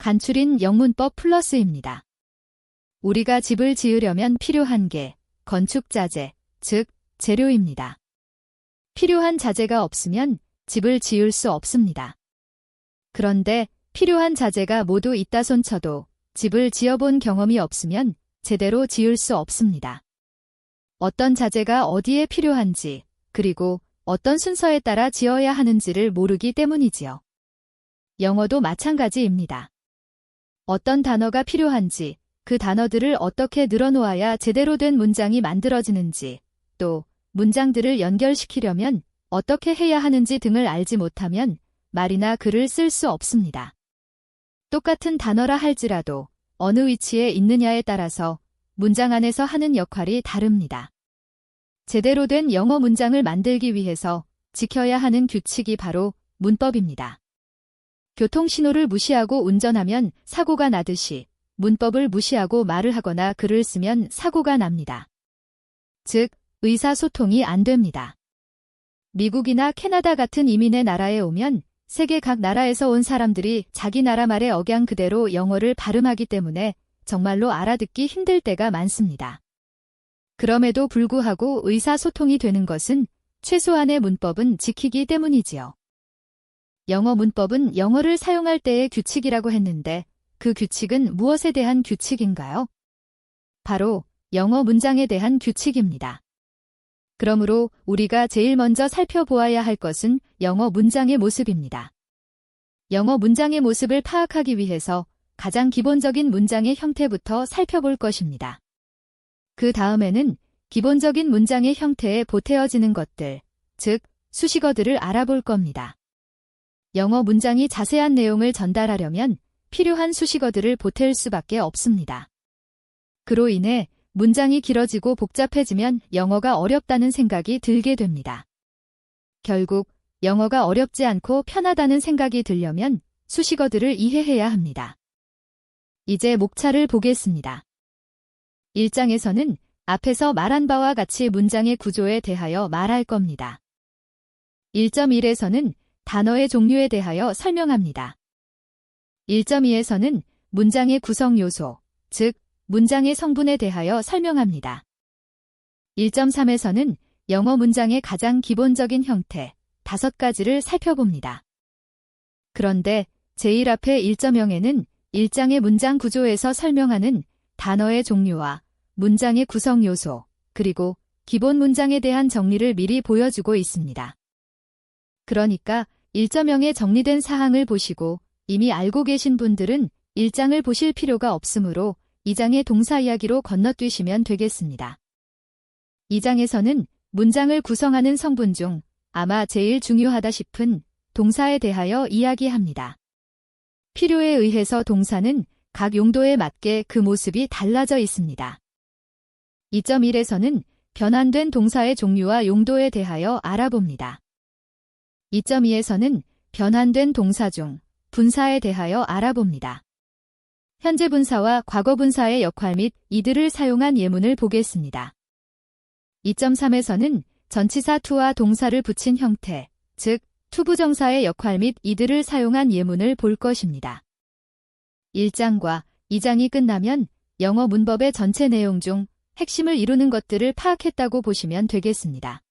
간추린 영문법 플러스입니다. 우리가 집을 지으려면 필요한 게 건축자재, 즉 재료입니다. 필요한 자재가 없으면 집을 지을 수 없습니다. 그런데 필요한 자재가 모두 있다 손쳐도 집을 지어본 경험이 없으면 제대로 지을 수 없습니다. 어떤 자재가 어디에 필요한지, 그리고 어떤 순서에 따라 지어야 하는지를 모르기 때문이지요. 영어도 마찬가지입니다. 어떤 단어가 필요한지, 그 단어들을 어떻게 늘어놓아야 제대로 된 문장이 만들어지는지, 또 문장들을 연결시키려면 어떻게 해야 하는지 등을 알지 못하면 말이나 글을 쓸 수 없습니다. 똑같은 단어라 할지라도 어느 위치에 있느냐에 따라서 문장 안에서 하는 역할이 다릅니다. 제대로 된 영어 문장을 만들기 위해서 지켜야 하는 규칙이 바로 문법입니다. 교통신호를 무시하고 운전하면 사고가 나듯이 문법을 무시하고 말을 하거나 글을 쓰면 사고가 납니다. 즉, 의사소통이 안 됩니다. 미국이나 캐나다 같은 이민의 나라에 오면 세계 각 나라에서 온 사람들이 자기 나라 말의 억양 그대로 영어를 발음하기 때문에 정말로 알아듣기 힘들 때가 많습니다. 그럼에도 불구하고 의사소통이 되는 것은 최소한의 문법은 지키기 때문이지요. 영어 문법은 영어를 사용할 때의 규칙이라고 했는데 그 규칙은 무엇에 대한 규칙인가요? 바로 영어 문장에 대한 규칙입니다. 그러므로 우리가 제일 먼저 살펴보아야 할 것은 영어 문장의 모습입니다. 영어 문장의 모습을 파악하기 위해서 가장 기본적인 문장의 형태부터 살펴볼 것입니다. 그 다음에는 기본적인 문장의 형태에 보태어지는 것들, 즉 수식어들을 알아볼 겁니다. 영어 문장이 자세한 내용을 전달하려면 필요한 수식어들을 보탤 수밖에 없습니다. 그로 인해 문장이 길어지고 복잡해지면 영어가 어렵다는 생각이 들게 됩니다. 결국 영어가 어렵지 않고 편하다는 생각이 들려면 수식어들을 이해해야 합니다. 이제 목차를 보겠습니다. 1장에서는 앞에서 말한 바와 같이 문장의 구조에 대하여 말할 겁니다. 1.1에서는 단어의 종류에 대하여 설명합니다. 1.2에서는 문장의 구성 요소, 즉 문장의 성분에 대하여 설명합니다. 1.3에서는 영어 문장의 가장 기본적인 형태, 5가지를 살펴봅니다. 그런데 제일 앞에 1.0에는 1장의 문장 구조에서 설명하는 단어의 종류와 문장의 구성 요소, 그리고 기본 문장에 대한 정리를 미리 보여주고 있습니다. 그러니까 1.0에 정리된 사항을 보시고 이미 알고 계신 분들은 1장을 보실 필요가 없으므로 2장의 동사 이야기로 건너뛰시면 되겠습니다. 2장에서는 문장을 구성하는 성분 중 아마 제일 중요하다 싶은 동사에 대하여 이야기합니다. 필요에 의해서 동사는 각 용도에 맞게 그 모습이 달라져 있습니다. 2.1에서는 변환된 동사의 종류와 용도에 대하여 알아봅니다. 2.2에서는 변환된 동사 중 분사에 대하여 알아봅니다. 현재 분사와 과거 분사의 역할 및 이들을 사용한 예문을 보겠습니다. 2.3에서는 전치사 to와 동사를 붙인 형태, 즉 투부정사의 역할 및 이들을 사용한 예문을 볼 것입니다. 1장과 2장이 끝나면 영어 문법의 전체 내용 중 핵심을 이루는 것들을 파악했다고 보시면 되겠습니다.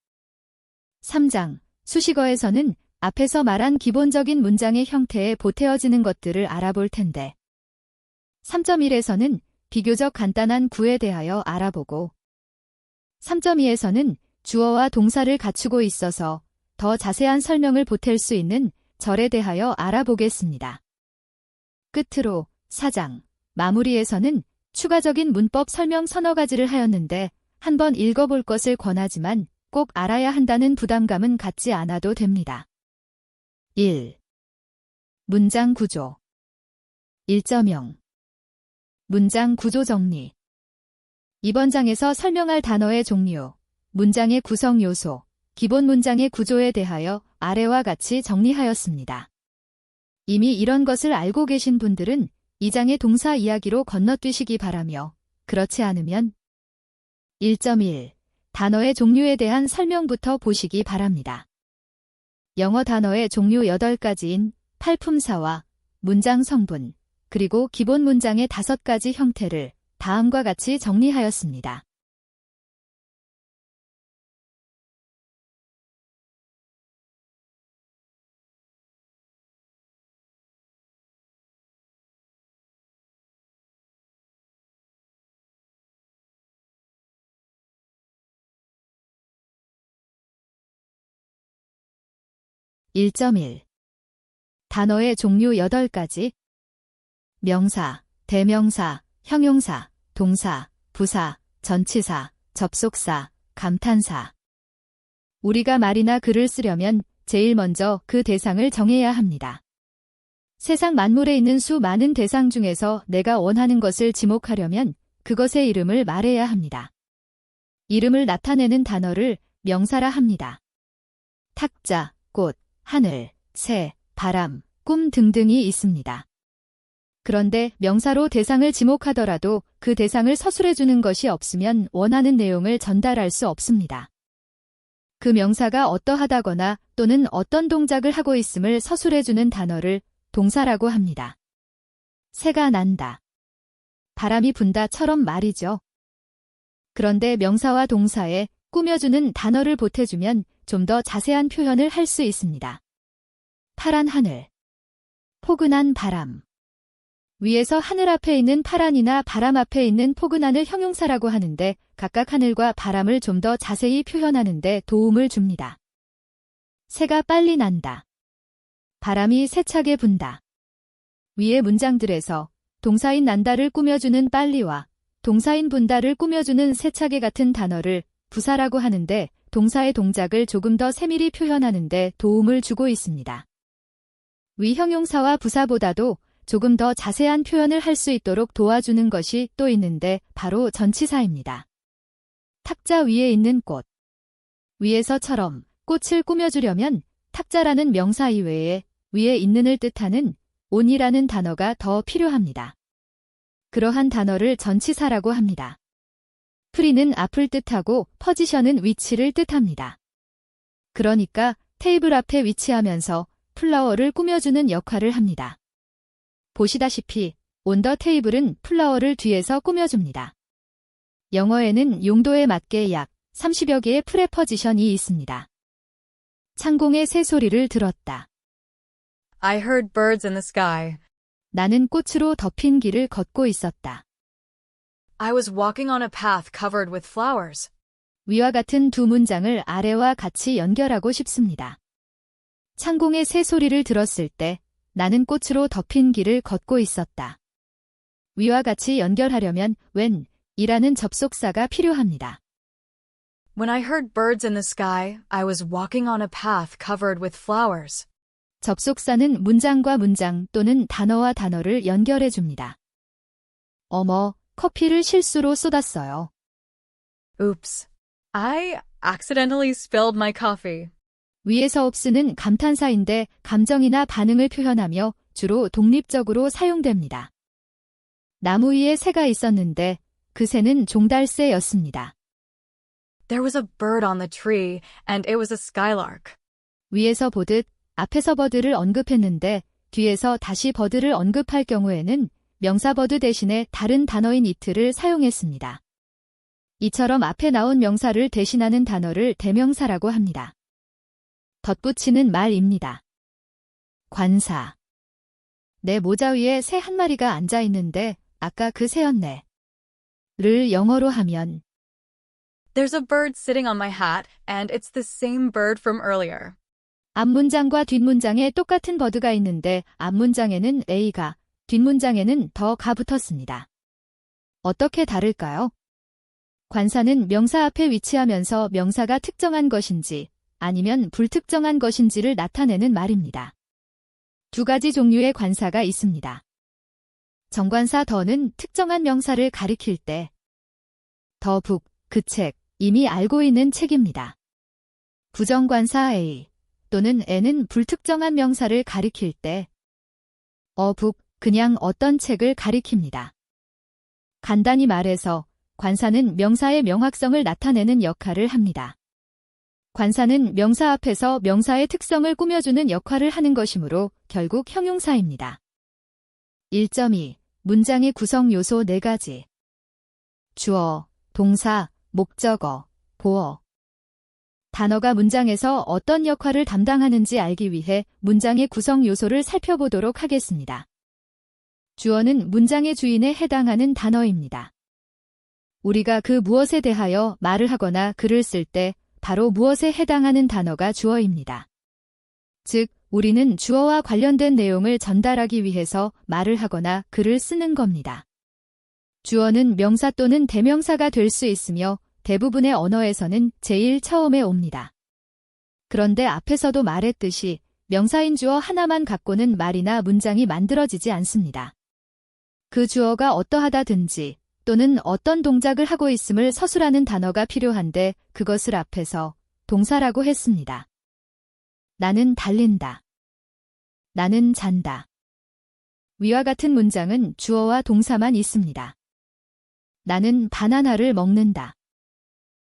3장, 수식어에서는 앞에서 말한 기본적인 문장의 형태에 보태어지는 것들을 알아볼 텐데 3.1에서는 비교적 간단한 구에 대하여 알아보고 3.2에서는 주어와 동사를 갖추고 있어서 더 자세한 설명을 보탤 수 있는 절에 대하여 알아보겠습니다. 끝으로 4장, 마무리에서는 추가적인 문법 설명 서너 가지를 하였는데 한번 읽어볼 것을 권하지만 꼭 알아야 한다는 부담감은 갖지 않아도 됩니다. 1. 문장 구조 1.0 문장 구조 정리 이번 장에서 설명할 단어의 종류, 문장의 구성 요소, 기본 문장의 구조에 대하여 아래와 같이 정리하였습니다. 이미 이런 것을 알고 계신 분들은 이 장의 동사 이야기로 건너뛰시기 바라며 그렇지 않으면 1.1 단어의 종류에 대한 설명부터 보시기 바랍니다. 영어 단어의 종류 8가지인 팔품사와 문장 성분, 그리고 기본 문장의 5가지 형태를 다음과 같이 정리하였습니다. (1.1) 단어의 종류 8가지. 명사, 대명사, 형용사, 동사, 부사, 전치사, 접속사, 감탄사. 우리가 말이나 글을 쓰려면 제일 먼저 그 대상을 정해야 합니다. 세상 만물에 있는 수많은 대상 중에서 내가 원하는 것을 지목하려면 그것의 이름을 말해야 합니다. 이름을 나타내는 단어를 명사라 합니다. 탁자, 꽃, 하늘, 새, 바람, 꿈 등등이 있습니다. 그런데 명사로 대상을 지목하더라도 그 대상을 서술해주는 것이 없으면 원하는 내용을 전달할 수 없습니다. 그 명사가 어떠하다거나 또는 어떤 동작을 하고 있음을 서술해주는 단어를 동사라고 합니다. 새가 난다, 바람이 분다처럼 말이죠. 그런데 명사와 동사에 꾸며주는 단어를 보태주면 좀 더 자세한 표현을 할 수 있습니다. 파란 하늘, 포근한 바람. 위에서 하늘 앞에 있는 파란이나 바람 앞에 있는 포근한을 형용사라고 하는데 각각 하늘과 바람을 좀 더 자세히 표현하는 데 도움을 줍니다. 새가 빨리 난다, 바람이 세차게 분다. 위의 문장들에서 동사인 난다를 꾸며주는 빨리와 동사인 분다를 꾸며주는 세차게 같은 단어를 부사라고 하는데 동사의 동작을 조금 더 세밀히 표현하는 데 도움을 주고 있습니다. 위 형용사와 부사보다도 조금 더 자세한 표현을 할 수 있도록 도와주는 것이 또 있는데 바로 전치사입니다. 탁자 위에 있는 꽃. 위에서처럼 꽃을 꾸며주려면 탁자라는 명사 이외에 위에 있는을 뜻하는 온이라는 단어가 더 필요합니다. 그러한 단어를 전치사라고 합니다. 프리는 앞을 뜻하고 포지션은 위치를 뜻합니다. 그러니까 테이블 앞에 위치하면서 플라워를 꾸며주는 역할을 합니다. 보시다시피 on the table은 플라워를 뒤에서 꾸며줍니다. 영어에는 용도에 맞게 약 30여 개의 프레포지션이 있습니다. 창공의 새소리를 들었다. I heard birds in the sky. 나는 꽃으로 덮인 길을 걷고 있었다. I was walking on a path covered with flowers. 위와 같은 두 문장을 아래와 같이 연결하고 싶습니다. 창공의 새소리를 들었을 때 나는 꽃으로 덮인 길을 걷고 있었다. 위와 같이 연결하려면 when 이라는 접속사가 필요합니다. When I heard birds in the sky, I was walking on a path covered with flowers. 접속사는 문장과 문장 또는 단어와 단어를 연결해 줍니다. 어머, 커피를 실수로 쏟았어요. Oops. I accidentally spilled my coffee. 위에서 없으는 감탄사인데 감정이나 반응을 표현하며 주로 독립적으로 사용됩니다. 나무 위에 새가 있었는데 그 새는 종달새였습니다. There was a bird on the tree, and it was a skylark. 위에서 보듯 앞에서 버드를 언급했는데 뒤에서 다시 버드를 언급할 경우에는 명사 버드 대신에 다른 단어인 it를 사용했습니다. 이처럼 앞에 나온 명사를 대신하는 단어를 대명사라고 합니다. 덧붙이는 말입니다. 관사. 내 모자 위에 새 한 마리가 앉아 있는데 아까 그 새였네. 를 영어로 하면 There's a bird sitting on my hat, and it's the same bird from earlier. 앞문장과 뒷문장에 똑같은 버드가 있는데 앞문장에는 A가, 뒷문장에는 더가 붙었습니다. 어떻게 다를까요? 관사는 명사 앞에 위치하면서 명사가 특정한 것인지 아니면 불특정한 것인지를 나타내는 말입니다. 두 가지 종류의 관사가 있습니다. 정관사 더는 특정한 명사를 가리킬 때 더 북, 그 책, 이미 알고 있는 책입니다. 부정관사 A 또는 N은 불특정한 명사를 가리킬 때 북, 그냥 어떤 책을 가리킵니다. 간단히 말해서 관사는 명사의 명확성을 나타내는 역할을 합니다. 관사는 명사 앞에서 명사의 특성을 꾸며주는 역할을 하는 것이므로 결국 형용사입니다. 1.2. 문장의 구성 요소 4가지. 주어, 동사, 목적어, 보어. 단어가 문장에서 어떤 역할을 담당하는지 알기 위해 문장의 구성 요소를 살펴보도록 하겠습니다. 주어는 문장의 주인에 해당하는 단어입니다. 우리가 그 무엇에 대하여 말을 하거나 글을 쓸 때 바로 무엇에 해당하는 단어가 주어입니다. 즉, 우리는 주어와 관련된 내용을 전달하기 위해서 말을 하거나 글을 쓰는 겁니다. 주어는 명사 또는 대명사가 될 수 있으며 대부분의 언어에서는 제일 처음에 옵니다. 그런데 앞에서도 말했듯이 명사인 주어 하나만 갖고는 말이나 문장이 만들어지지 않습니다. 그 주어가 어떠하다든지 또는 어떤 동작을 하고 있음을 서술하는 단어가 필요한데 그것을 앞에서 동사라고 했습니다. 나는 달린다. 나는 잔다. 위와 같은 문장은 주어와 동사만 있습니다. 나는 바나나를 먹는다.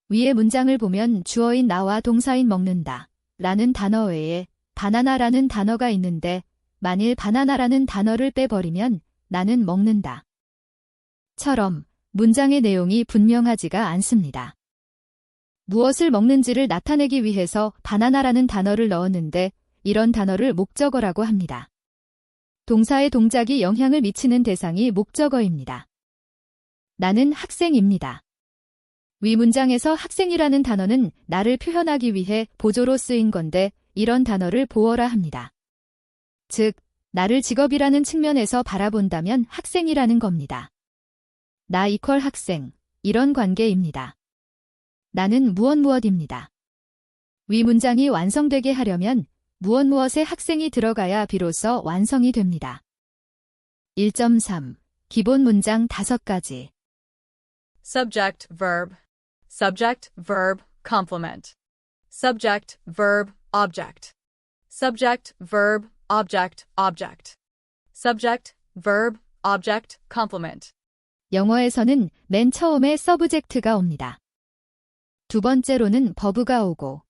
위의 문장을 보면 주어인 나와 동사인 먹는다 라는 단어 외에 바나나라는 단어가 있는데 만일 바나나라는 단어를 빼버리면 나는 먹는다 처럼 문장의 내용이 분명하지가 않습니다. 무엇을 먹는지를 나타내기 위해서 바나나라는 단어를 넣었는데 이런 단어를 목적어라고 합니다. 동사의 동작이 영향을 미치는 대상이 목적어입니다. 나는 학생입니다. 위 문장에서 학생이라는 단어는 나를 표현하기 위해 보조로 쓰인 건데 이런 단어를 보어라 합니다. 즉, 나를 직업이라는 측면에서 바라본다면 학생이라는 겁니다. 나 이퀄 학생, 이런 관계입니다. 나는 무엇입니다. 위 문장이 완성되게 하려면 무엇에 학생이 들어가야 비로소 완성이 됩니다. 1.3. 기본 문장 5가지. Subject, verb. Subject, verb, complement. Subject, verb, object. Subject, verb, object, object. Subject, verb, object, complement. 영어에서는 맨 처음에 서브젝트가 옵니다. 두 번째로는 버브가 오고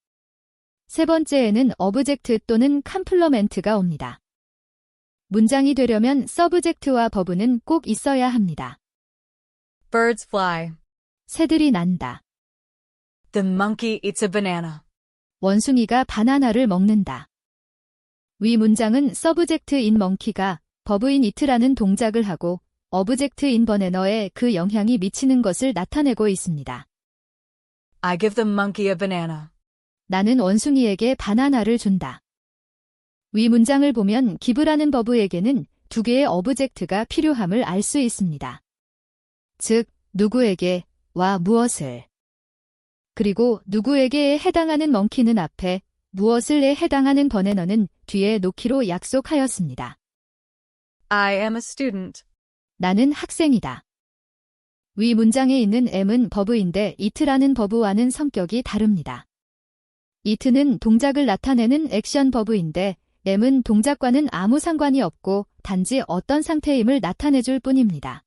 세 번째에는 어브젝트 또는 컴플러멘트가 옵니다. 문장이 되려면 서브젝트와 버브는 꼭 있어야 합니다. Birds fly. 새들이 난다. The monkey eats a banana. 원숭이가 바나나를 먹는다. 위 문장은 서브젝트인 멍키가 버브인 이트라는 동작을 하고 어브젝트인 버네너에 그 영향이 미치는 것을 나타내고 있습니다. I give the monkey a banana. 나는 원숭이에게 바나나를 준다. 위 문장을 보면 give라는 버브에게는 2개의 어브젝트가 필요함을 알 수 있습니다. 즉, 누구에게 와 무엇을. 그리고 누구에게에 해당하는 멍키는 앞에 무엇을에 해당하는 버네너는 뒤에 놓기로 약속하였습니다. I am a student. 나는 학생이다. 위 문장에 있는 am은 버브인데 it라는 버브와는 성격이 다릅니다. it는 동작을 나타내는 액션 버브인데 am은 동작과는 아무 상관이 없고 단지 어떤 상태임을 나타내줄 뿐입니다.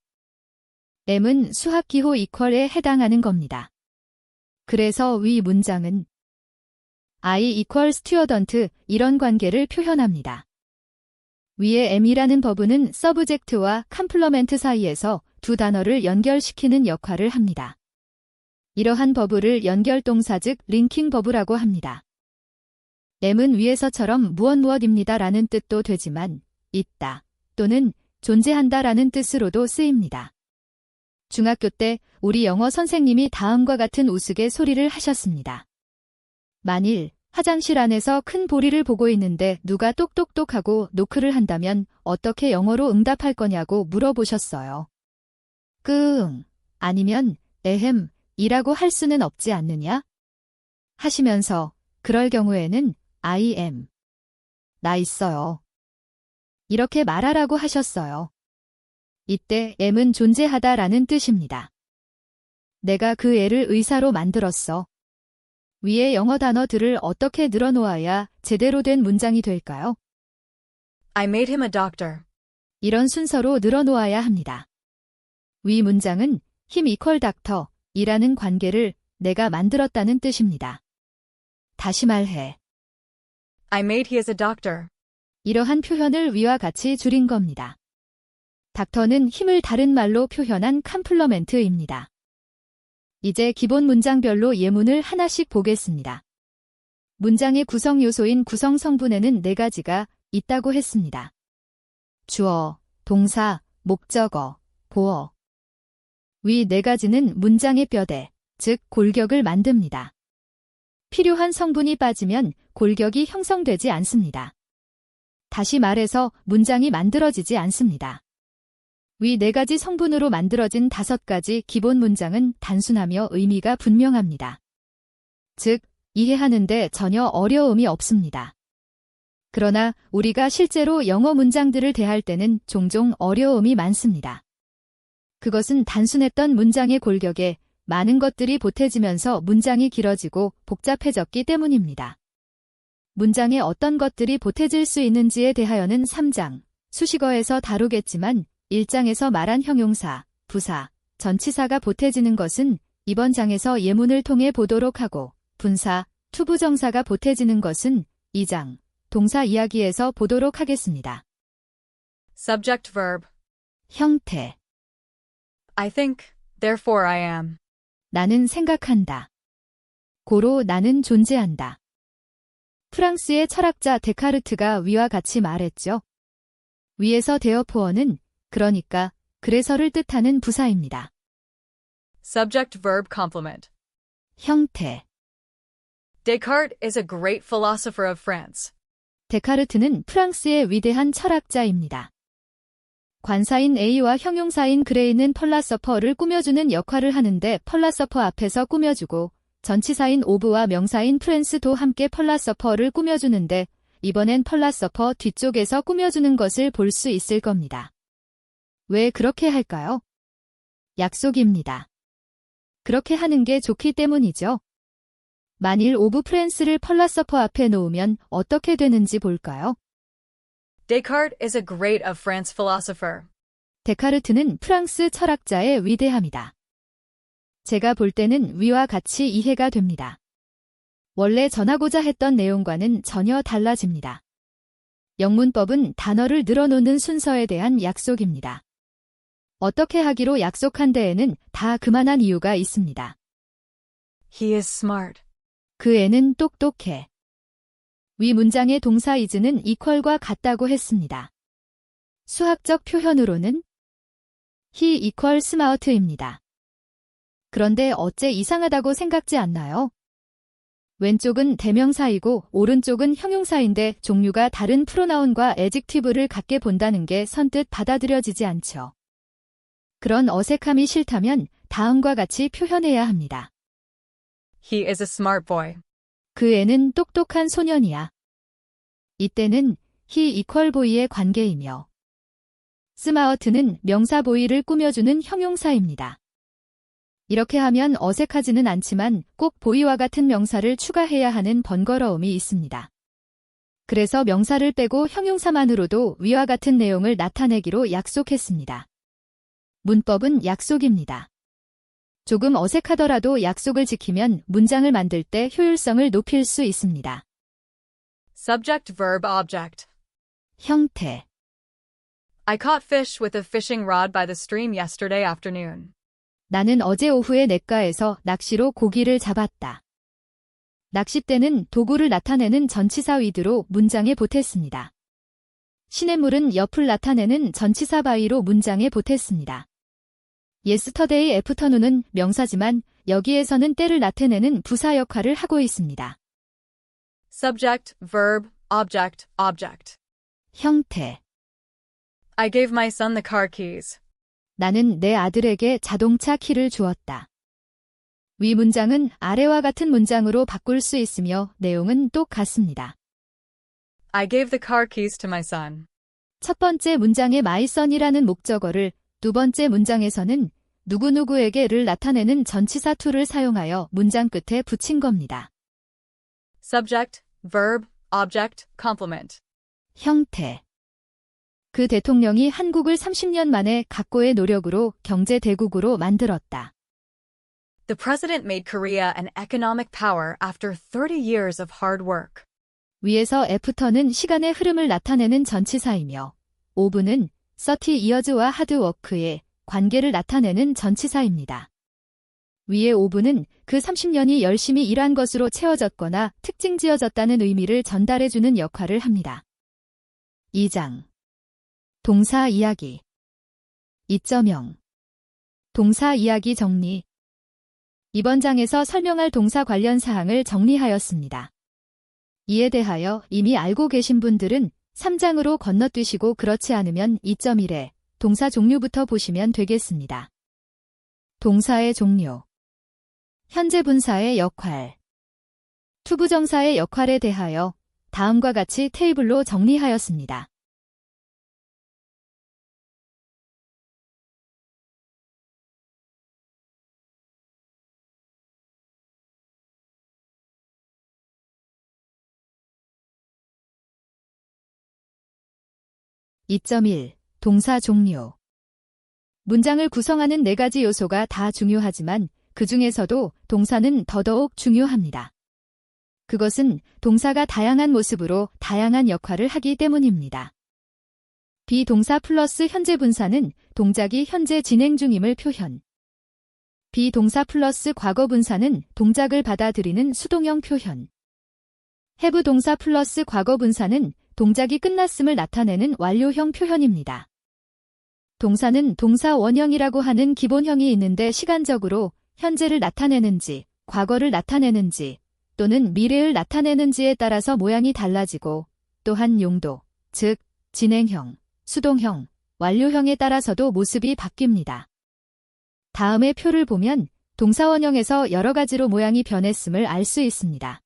am은 수학기호 equal에 해당하는 겁니다. 그래서 위 문장은 I equal student 이런 관계를 표현합니다. 위의 am이라는 버브는 서브젝트와 컴플러멘트 사이에서 두 단어를 연결시키는 역할을 합니다. 이러한 버브를 연결동사 즉 링킹 버브라고 합니다. am은 위에서처럼 무엇입니다 라는 뜻도 되지만 있다 또는 존재한다 라는 뜻으로도 쓰입니다. 중학교 때 우리 영어 선생님이 다음과 같은 우스갯소리를 하셨습니다. 만일 화장실 안에서 큰 보리를 보고 있는데 누가 똑똑똑하고 노크를 한다면 어떻게 영어로 응답할 거냐고 물어보셨어요. 끙 아니면 에헴 이라고 할 수는 없지 않느냐? 하시면서 그럴 경우에는 I am 나 있어요. 이렇게 말하라고 하셨어요. 이때 am은 존재하다라는 뜻입니다. 내가 그 애를 의사로 만들었어. 위의 영어 단어들을 어떻게 늘어놓아야 제대로 된 문장이 될까요? I made him a doctor. 이런 순서로 늘어놓아야 합니다. 위 문장은 him equal doctor 이라는 관계를 내가 만들었다는 뜻입니다. 다시 말해. I made he as a doctor. 이러한 표현을 위와 같이 줄인 겁니다. 닥터는 힘을 다른 말로 표현한 컴플러멘트입니다. 이제 기본 문장별로 예문을 하나씩 보겠습니다. 문장의 구성 요소인 구성 성분에는 4가지가 있다고 했습니다. 주어, 동사, 목적어, 보어. 위 4가지는 문장의 뼈대, 즉 골격을 만듭니다. 필요한 성분이 빠지면 골격이 형성되지 않습니다. 다시 말해서 문장이 만들어지지 않습니다. 위 4가지 성분으로 만들어진 5가지 기본 문장은 단순하며 의미가 분명합니다. 즉, 이해하는데 전혀 어려움이 없습니다. 그러나 우리가 실제로 영어 문장들을 대할 때는 종종 어려움이 많습니다. 그것은 단순했던 문장의 골격에 많은 것들이 보태지면서 문장이 길어지고 복잡해졌기 때문입니다. 문장에 어떤 것들이 보태질 수 있는지에 대하여는 3장, 수식어에서 다루겠지만 1장에서 말한 형용사, 부사, 전치사가 보태지는 것은 이번 장에서 예문을 통해 보도록 하고 분사, 투부정사가 보태지는 것은 2장, 동사 이야기에서 보도록 하겠습니다. Subject verb. 형태. I think, therefore I am. 나는 생각한다. 고로 나는 존재한다. 프랑스의 철학자 데카르트가 위와 같이 말했죠. 위에서 therefore 그러니까 그래서를 뜻하는 부사입니다. Subject verb complement. 형태. Descartes is a great philosopher of France. 데카르트는 프랑스의 위대한 철학자입니다. 관사인 A와 형용사인 그레이는 펄라서퍼를 꾸며주는 역할을 하는데 펄라서퍼 앞에서 꾸며주고 전치사인 오브와 명사인 프랜스도 함께 펄라서퍼를 꾸며주는데 이번엔 펄라서퍼 뒤쪽에서 꾸며주는 것을 볼 수 있을 겁니다. 왜 그렇게 할까요? 약속입니다. 그렇게 하는 게 좋기 때문이죠. 만일 오브 프랜스를 펄라서퍼 앞에 놓으면 어떻게 되는지 볼까요? Descartes is a great of France philosopher. 데카르트는 프랑스 철학자의 위대함이다. 제가 볼 때는 위와 같이 이해가 됩니다. 원래 전하고자 했던 내용과는 전혀 달라집니다. 영문법은 단어를 늘어놓는 순서에 대한 약속입니다. 어떻게 하기로 약속한 데에는 다 그만한 이유가 있습니다. He is smart. 그 애는 똑똑해. 위 문장의 동사 is는 equal과 같다고 했습니다. 수학적 표현으로는 he equals smart입니다. 그런데 어째 이상하다고 생각지 않나요? 왼쪽은 대명사이고 오른쪽은 형용사인데 종류가 다른 프로나운과 adjective를 갖게 본다는 게 선뜻 받아들여지지 않죠. 그런 어색함이 싫다면 다음과 같이 표현해야 합니다. He is a smart boy. 그 애는 똑똑한 소년이야. 이때는 he equal boy의 관계이며 smart는 명사 boy를 꾸며주는 형용사입니다. 이렇게 하면 어색하지는 않지만 꼭 boy와 같은 명사를 추가해야 하는 번거로움이 있습니다. 그래서 명사를 빼고 형용사만으로도 위와 같은 내용을 나타내기로 약속했습니다. 문법은 약속입니다. 조금 어색하더라도 약속을 지키면 문장을 만들 때 효율성을 높일 수 있습니다. Subject verb object. 형태. I caught fish with a fishing rod by the stream yesterday afternoon. 나는 어제 오후에 냇가에서 낚시로 고기를 잡았다. 낚싯대는 도구를 나타내는 전치사 위드로 문장에 보탰습니다. 시냇물은 옆을 나타내는 전치사 바이로 문장에 보탰습니다. yesterday afternoon은 명사지만 여기에서는 때를 나타내는 부사 역할을 하고 있습니다. Subject, verb, object, object. 형태. I gave my son the car keys. 나는 내 아들에게 자동차 키를 주었다. 위 문장은 아래와 같은 문장으로 바꿀 수 있으며 내용은 똑같습니다. I gave the car keys to my son. 첫 번째 문장의 my son이라는 목적어를 두 번째 문장에서는 누구누구에게를 나타내는 전치사 to를 사용하여 문장 끝에 붙인 겁니다. Subject, verb, object, complement. 형태. 그 대통령이 한국을 30년 만에 각고의 노력으로 경제 대국으로 만들었다. The president made Korea an economic power after 30 years of hard work. 위에서 애프터는 시간의 흐름을 나타내는 전치사이며 오브는 30 years와 hard work의 관계를 나타내는 전치사입니다. 위의 5분은 그 30년이 열심히 일한 것으로 채워졌거나 특징 지어졌다는 의미를 전달해주는 역할을 합니다. 2장. 동사 이야기. 2.0. 동사 이야기 정리. 이번 장에서 설명할 동사 관련 사항을 정리하였습니다. 이에 대하여 이미 알고 계신 분들은 3장으로 건너뛰시고 그렇지 않으면 2.1에 동사 종류부터 보시면 되겠습니다. 동사의 종류. 현재 분사의 역할. 투부정사의 역할에 대하여 다음과 같이 테이블로 정리하였습니다. (2.1) 동사 종류. 문장을 구성하는 4가지 요소가 다 중요하지만 그 중에서도 동사는 더더욱 중요합니다. 그것은 동사가 다양한 모습으로 다양한 역할을 하기 때문입니다. 비동사 플러스 현재 분사는 동작이 현재 진행 중임을 표현. 비동사 플러스 과거 분사는 동작을 받아들이는 수동형 표현. have 동사 플러스 과거 분사는 동작이 끝났음을 나타내는 완료형 표현입니다. 동사는 동사 원형이라고 하는 기본형이 있는데 시간적으로 현재를 나타내는지, 과거를 나타내는지, 또는 미래를 나타내는지에 따라서 모양이 달라지고, 또한 용도, 즉 진행형, 수동형, 완료형에 따라서도 모습이 바뀝니다. 다음의 표를 보면 동사 원형에서 여러 가지로 모양이 변했음을 알 수 있습니다.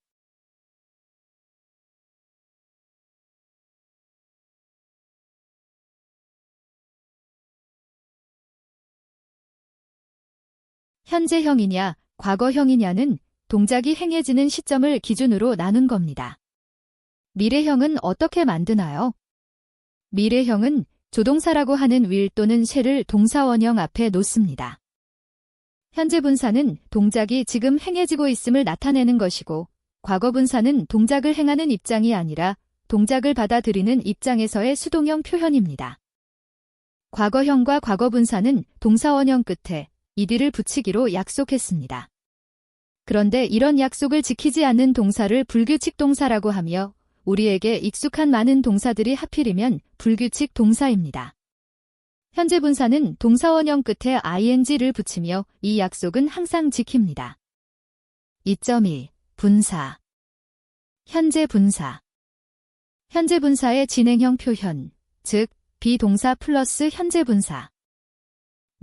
현재형이냐, 과거형이냐는 동작이 행해지는 시점을 기준으로 나눈 겁니다. 미래형은 어떻게 만드나요? 미래형은 조동사라고 하는 will 또는 shall을 동사 원형 앞에 놓습니다. 현재 분사는 동작이 지금 행해지고 있음을 나타내는 것이고, 과거 분사는 동작을 행하는 입장이 아니라 동작을 받아들이는 입장에서의 수동형 표현입니다. 과거형과 과거 분사는 동사 원형 끝에 ed를 붙이기로 약속했습니다. 그런데 이런 약속을 지키지 않는 동사를 불규칙 동사라고 하며 우리에게 익숙한 많은 동사들이 하필이면 불규칙 동사입니다. 현재 분사는 동사 원형 끝에 ing를 붙이며 이 약속은 항상 지킵니다. 2.2. 분사. 현재 분사. 현재 분사의 진행형 표현, 즉 비동사 플러스 현재 분사.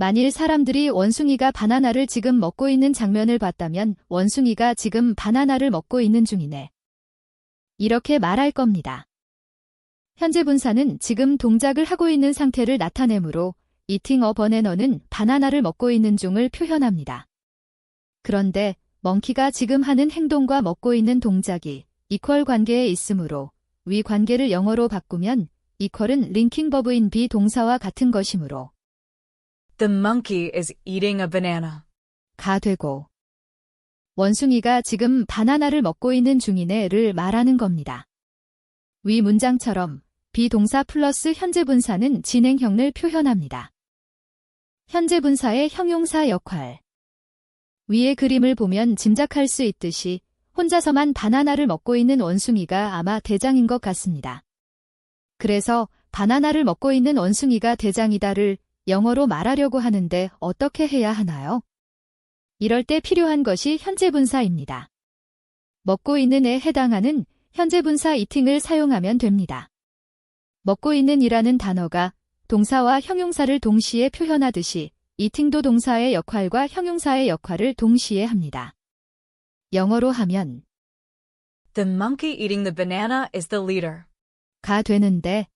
만일 사람들이 원숭이가 바나나를 지금 먹고 있는 장면을 봤다면 원숭이가 지금 바나나를 먹고 있는 중이네. 이렇게 말할 겁니다. 현재 분사는 지금 동작을 하고 있는 상태를 나타내므로 eating a banana는 바나나를 먹고 있는 중을 표현합니다. 그런데 멍키가 지금 하는 행동과 먹고 있는 동작이 equal 관계에 있으므로 위 관계를 영어로 바꾸면 equal은 링킹 버브인 비동사와 같은 것이므로 The monkey is eating a banana. 가 되고 원숭이가 지금 바나나를 먹고 있는 중이네를 말하는 겁니다. 위 문장처럼 비동사 플러스 현재 분사는 진행형을 표현합니다. 현재 분사의 형용사 역할. 위의 그림을 보면 짐작할 수 있듯이 혼자서만 바나나를 먹고 있는 원숭이가 아마 대장인 것 같습니다. 그래서 바나나를 먹고 있는 원숭이가 대장이다를 영어로 말하려고 하는데 어떻게 해야 하나요? 이럴 때 필요한 것이 현재 분사입니다. 먹고 있는에 해당하는 현재 분사 eating을 사용하면 됩니다. 먹고 있는 이라는 단어가 동사와 형용사를 동시에 표현하듯이 eating도 동사의 역할과 형용사의 역할을 동시에 합니다. 영어로 하면 The monkey eating the banana is the leader. 가 되는데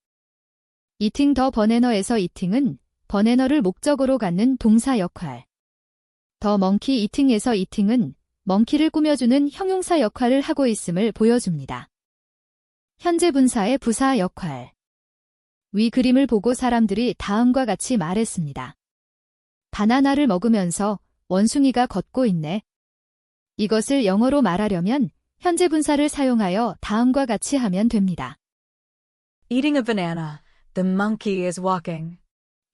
eating 더 버네너에서 eating은 버네너를 목적으로 갖는 동사 역할. 더 멍키 이팅에서 eating은 멍키를 꾸며주는 형용사 역할을 하고 있음을 보여줍니다. 현재 분사의 부사 역할. 위 그림을 보고 사람들이 다음과 같이 말했습니다. 바나나를 먹으면서 원숭이가 걷고 있네. 이것을 영어로 말하려면 현재 분사를 사용하여 다음과 같이 하면 됩니다. Eating a banana. The monkey is walking.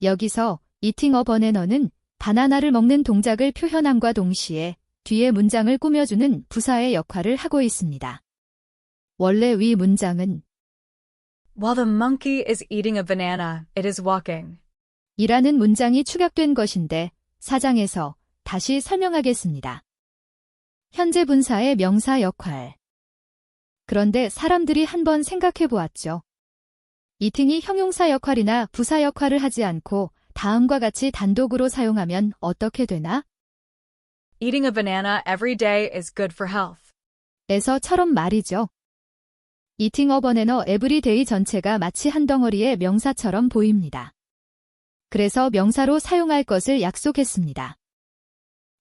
여기서 eating a banana는 바나나를 먹는 동작을 표현함과 동시에 뒤에 문장을 꾸며주는 부사의 역할을 하고 있습니다. 원래 위 문장은 While the monkey is eating a banana, it is walking. 이라는 문장이 축약된 것인데 4장에서 다시 설명하겠습니다. 현재 분사의 명사 역할. 그런데 사람들이 한번 생각해 보았죠. eating이 형용사 역할이나 부사 역할을 하지 않고 다음과 같이 단독으로 사용하면 어떻게 되나? Eating a banana every day is good for health. 에서처럼 말이죠. eating a banana every day 전체가 마치 한 덩어리의 명사처럼 보입니다. 그래서 명사로 사용할 것을 약속했습니다.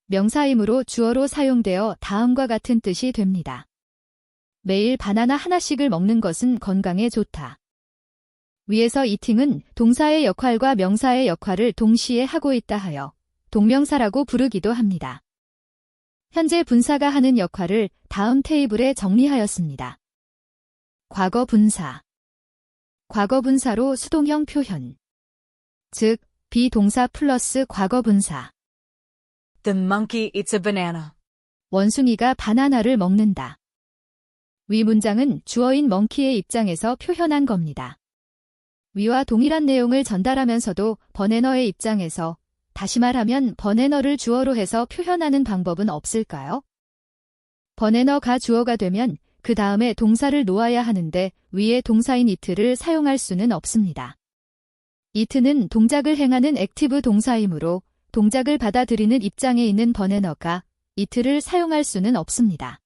명사이므로 주어로 사용되어 다음과 같은 뜻이 됩니다. 매일 바나나 하나씩을 먹는 것은 건강에 좋다. 위에서 eating은 동사의 역할과 명사의 역할을 동시에 하고 있다 하여 동명사라고 부르기도 합니다. 현재 분사가 하는 역할을 다음 테이블에 정리하였습니다. 과거 분사. 과거 분사로 수동형 표현. 즉, 비동사 플러스 과거 분사. The monkey eats a banana. 원숭이가 바나나를 먹는다. 위 문장은 주어인 멍키의 입장에서 표현한 겁니다. 위와 동일한 내용을 전달하면서도 버네너의 입장에서 다시 말하면 버네너를 주어로 해서 표현하는 방법은 없을까요? 버네너가 주어가 되면 그 다음에 동사를 놓아야 하는데 위에 동사인 it를 사용할 수는 없습니다. it는 동작을 행하는 액티브 동사이므로 동작을 받아들이는 입장에 있는 버네너가 it를 사용할 수는 없습니다.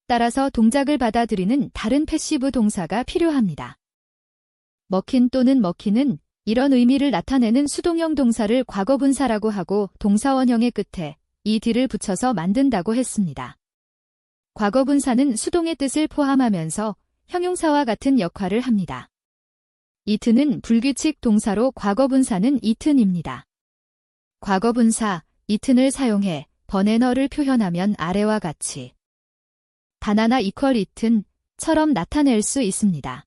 따라서 동작을 받아들이는 다른 패시브 동사가 필요합니다. 먹힌 또는 먹히는 이런 의미를 나타내는 수동형 동사를 과거분사라고 하고 동사원형의 끝에 ed를 붙여서 만든다고 했습니다. 과거분사는 수동의 뜻을 포함하면서 형용사와 같은 역할을 합니다. it는 불규칙 동사로 과거분사는 it입니다. 과거분사 it을 사용해 버네너를 표현하면 아래와 같이 바나나 equal it은 처럼 나타낼 수 있습니다.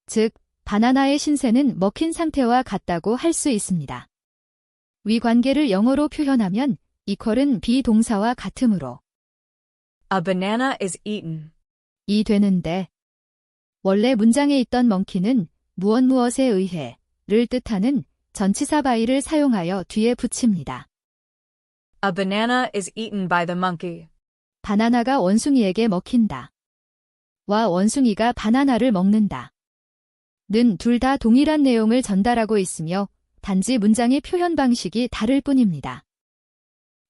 즉, 바나나의 신세는 먹힌 상태와 같다고 할 수 있습니다. 위 관계를 영어로 표현하면 equal은 비동사와 같으므로 A banana is eaten. 이 되는데 원래 문장에 있던 monkey는 무엇에 의해 를 뜻하는 전치사 by를 사용하여 뒤에 붙입니다. A banana is eaten by the monkey. 바나나가 원숭이에게 먹힌다. 와 원숭이가 바나나를 먹는다. 는 둘 다 동일한 내용을 전달하고 있으며 단지 문장의 표현 방식이 다를 뿐입니다.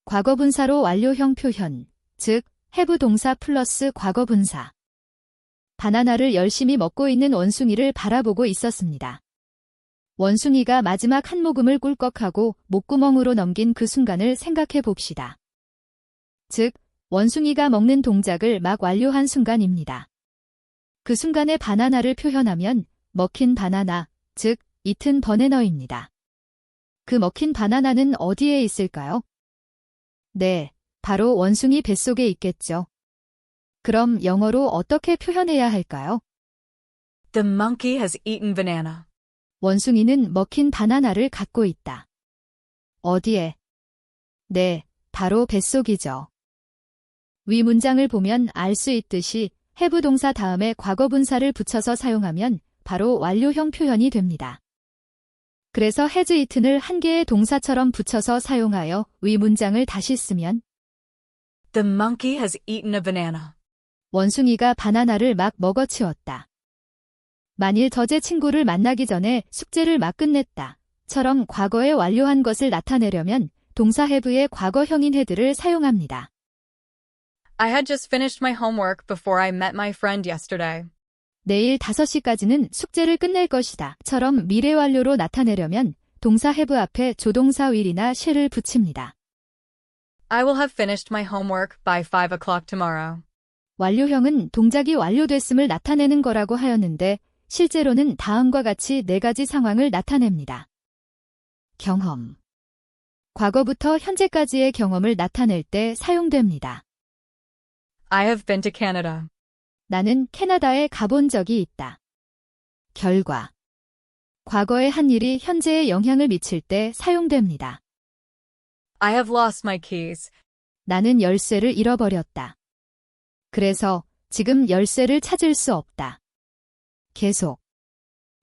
과거분사로 완료형 표현, 즉 have 동사 플러스 과거분사. 바나나를 열심히 먹고 있는 원숭이를 바라보고 있었습니다. 원숭이가 마지막 한 모금을 꿀꺽하고 목구멍으로 넘긴 그 순간을 생각해 봅시다. 즉, 원숭이가 먹는 동작을 막 완료한 순간입니다. 그 순간에 바나나를 표현하면 먹힌 바나나, 즉 eaten 버네너입니다. 그 먹힌 바나나는 어디에 있을까요? 네, 바로 원숭이 뱃속에 있겠죠. 그럼 영어로 어떻게 표현해야 할까요? The monkey has eaten banana. 원숭이는 먹힌 바나나를 갖고 있다. 어디에? 네, 바로 뱃속이죠. 위 문장을 보면 알 수 있듯이 have 동사 다음에 과거분사를 붙여서 사용하면 바로 완료형 표현이 됩니다. 그래서 has eaten을 한 개의 동사처럼 붙여서 사용하여 위 문장을 다시 쓰면 The monkey has eaten a banana. 원숭이가 바나나를 막 먹어치웠다. 만일 저제 친구를 만나기 전에 숙제를 막 끝냈다. 처럼 과거에 완료한 것을 나타내려면 동사 have의 과거형인 had를 사용합니다. I had just finished my homework before I met my friend yesterday. 내일 5시까지는 숙제를 끝낼 것이다. 처럼 미래 완료로 나타내려면 동사 have 앞에 조동사 will이나 shall을 붙입니다. I will have finished my homework by 5 o'clock tomorrow. 완료형은 동작이 완료됐음을 나타내는 거라고 하였는데 실제로는 다음과 같이 4가지 상황을 나타냅니다. 경험. 과거부터 현재까지의 경험을 나타낼 때 사용됩니다. I have been to Canada. 나는 캐나다에 가본 적이 있다. 결과. 과거의 한 일이 현재에 영향을 미칠 때 사용됩니다. I have lost my keys. 나는 열쇠를 잃어버렸다. 그래서 지금 열쇠를 찾을 수 없다. 계속.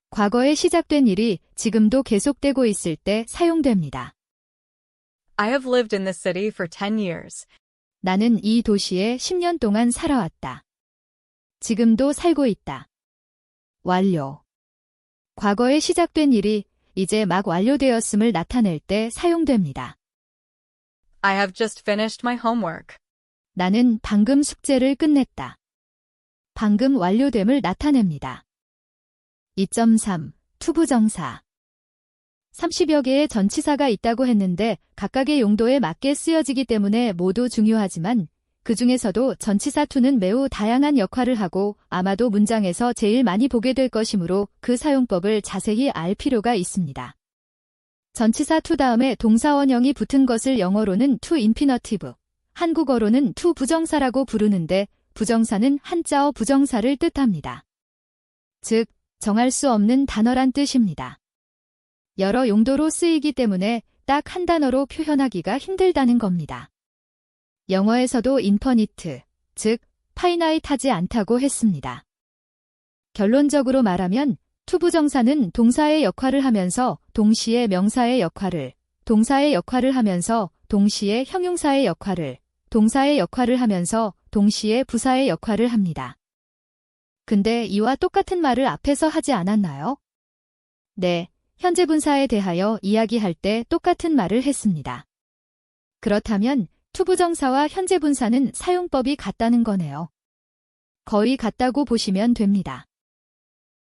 과거에 시작된 일이 지금도 계속되고 있을 때 사용됩니다. I have lived in this city for 10 years. 나는 이 도시에 10년 동안 살아왔다. 지금도 살고 있다. 완료. 과거에 시작된 일이 이제 막 완료되었음을 나타낼 때 사용됩니다. I have just finished my homework. 나는 방금 숙제를 끝냈다. 방금 완료됨을 나타냅니다. 2.3. 투부정사. 30여 개의 전치사가 있다고 했는데 각각의 용도에 맞게 쓰여지기 때문에 모두 중요하지만 그 중에서도 전치사 투는 매우 다양한 역할을 하고 아마도 문장에서 제일 많이 보게 될 것이므로 그 사용법을 자세히 알 필요가 있습니다. 전치사 투 다음에 동사원형이 붙은 것을 영어로는 투 인피너티브, 한국어로는 투 부정사라고 부르는데 부정사는 한자어 부정사를 뜻합니다. 즉, 정할 수 없는 단어란 뜻입니다. 여러 용도로 쓰이기 때문에 딱 한 단어로 표현하기가 힘들다는 겁니다. 영어에서도 infinite, 즉 파이나잇하지 않다고 했습니다. 결론적으로 말하면 투부정사는 동사의 역할을 하면서 동시에 명사의 역할을, 동사의 역할을 하면서 동시에 형용사의 역할을, 동사의 역할을 하면서 동시에 부사의 역할을 합니다. 근데 이와 똑같은 말을 앞에서 하지 않았나요? 네, 현재 분사에 대하여 이야기할 때 똑같은 말을 했습니다. 그렇다면 투부정사와 현재 분사는 사용법이 같다는 거네요. 거의 같다고 보시면 됩니다.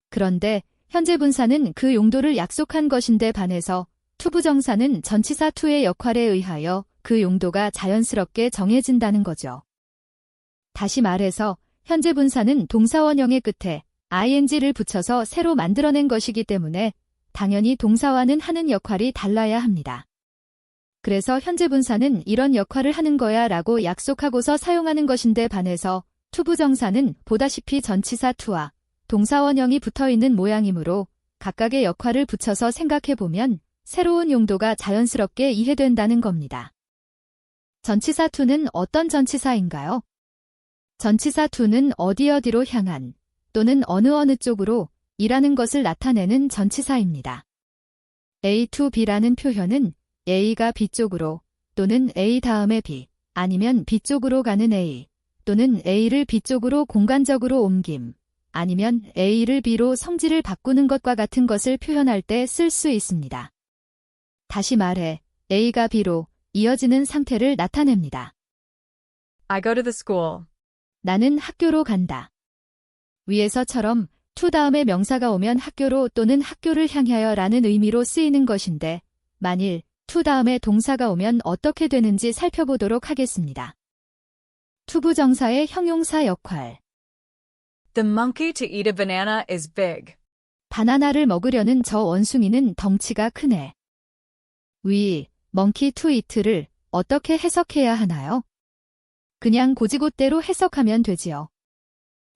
그런데 현재 분사는 그 용도를 약속한 것인데 반해서 투부정사는 전치사 투의 역할에 의하여 그 용도가 자연스럽게 정해진다는 거죠. 다시 말해서 현재 분사는 동사원형의 끝에 ing를 붙여서 새로 만들어낸 것이기 때문에 당연히 동사와는 하는 역할이 달라야 합니다. 그래서 현재 분사는 이런 역할을 하는 거야 라고 약속하고서 사용하는 것인데 반해서 투부정사는 보다시피 전치사 투와 동사원형이 붙어있는 모양이므로 각각의 역할을 붙여서 생각해보면 새로운 용도가 자연스럽게 이해된다는 겁니다. 전치사 투는 어떤 전치사인가요? 전치사 투는 어디어디로 향한 또는 어느 쪽으로 이라는 것을 나타내는 전치사입니다. A to B라는 표현은 A가 B 쪽으로 또는 A 다음에 B 아니면 B 쪽으로 가는 A 또는 A를 B 쪽으로 공간적으로 옮김 아니면 A를 B로 성질을 바꾸는 것과 같은 것을 표현할 때 쓸 수 있습니다. 다시 말해 A가 B로 이어지는 상태를 나타냅니다. I go to the school. 나는 학교로 간다. 위에서처럼 to 다음에 명사가 오면 학교로 또는 학교를 향하여 라는 의미로 쓰이는 것인데 만일 to 다음에 동사가 오면 어떻게 되는지 살펴보도록 하겠습니다. 투부정사의 형용사 역할. The monkey to eat a banana is big. 바나나를 먹으려는 저 원숭이는 덩치가 크네. 위, monkey to eat를 어떻게 해석해야 하나요? 그냥 고지곳대로 해석하면 되지요.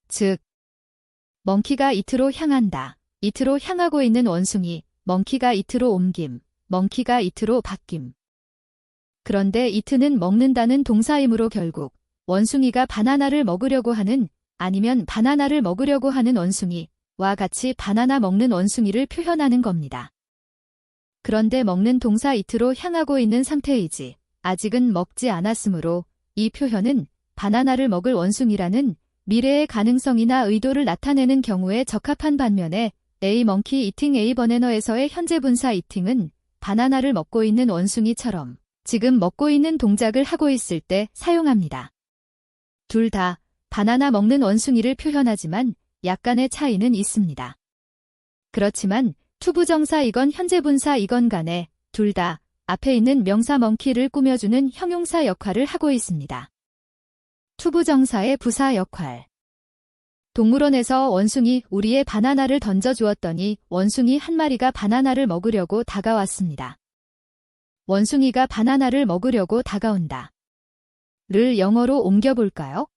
즉, 멍키가 이트로 향한다. 이트로 향하고 있는 원숭이, 멍키가 이트로 옮김, 멍키가 이트로 바뀜. 그런데 이트는 먹는다는 동사이므로 결국 원숭이가 바나나를 먹으려고 하는 아니면 바나나를 먹으려고 하는 원숭이와 같이 바나나 먹는 원숭이를 표현하는 겁니다. 그런데 먹는 동사 이트로 향하고 있는 상태이지 아직은 먹지 않았으므로 이 표현은 바나나를 먹을 원숭이라는 미래의 가능성이나 의도를 나타내는 경우에 적합한 반면에 A monkey eating a banana에서의 현재 분사 eating은 바나나를 먹고 있는 원숭이처럼 지금 먹고 있는 동작을 하고 있을 때 사용합니다. 둘 다 바나나 먹는 원숭이를 표현하지만 약간의 차이는 있습니다. 그렇지만 투부정사이건 현재 분사이건 간에 둘 다 앞에 있는 명사 monkey를 꾸며주는 형용사 역할을 하고 있습니다. 투부정사의 부사 역할. 동물원에서 원숭이 우리의 바나나를 던져주었더니 원숭이 한 마리가 바나나를 먹으려고 다가왔습니다. 원숭이가 바나나를 먹으려고 다가온다. 를 영어로 옮겨볼까요?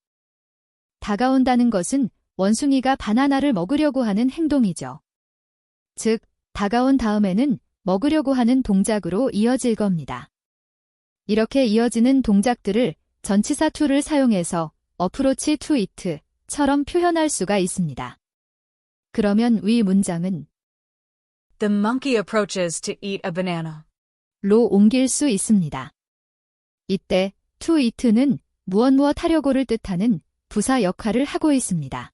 다가온다는 것은 원숭이가 바나나를 먹으려고 하는 행동이죠. 즉, 다가온 다음에는 먹으려고 하는 동작으로 이어질 겁니다. 이렇게 이어지는 동작들을 전치사 to를 사용해서 approach to eat처럼 표현할 수가 있습니다. 그러면 위 문장은 The monkey approaches to eat a banana. 로 옮길 수 있습니다. 이때 to eat는 무엇 하려고를 뜻하는 부사 역할을 하고 있습니다.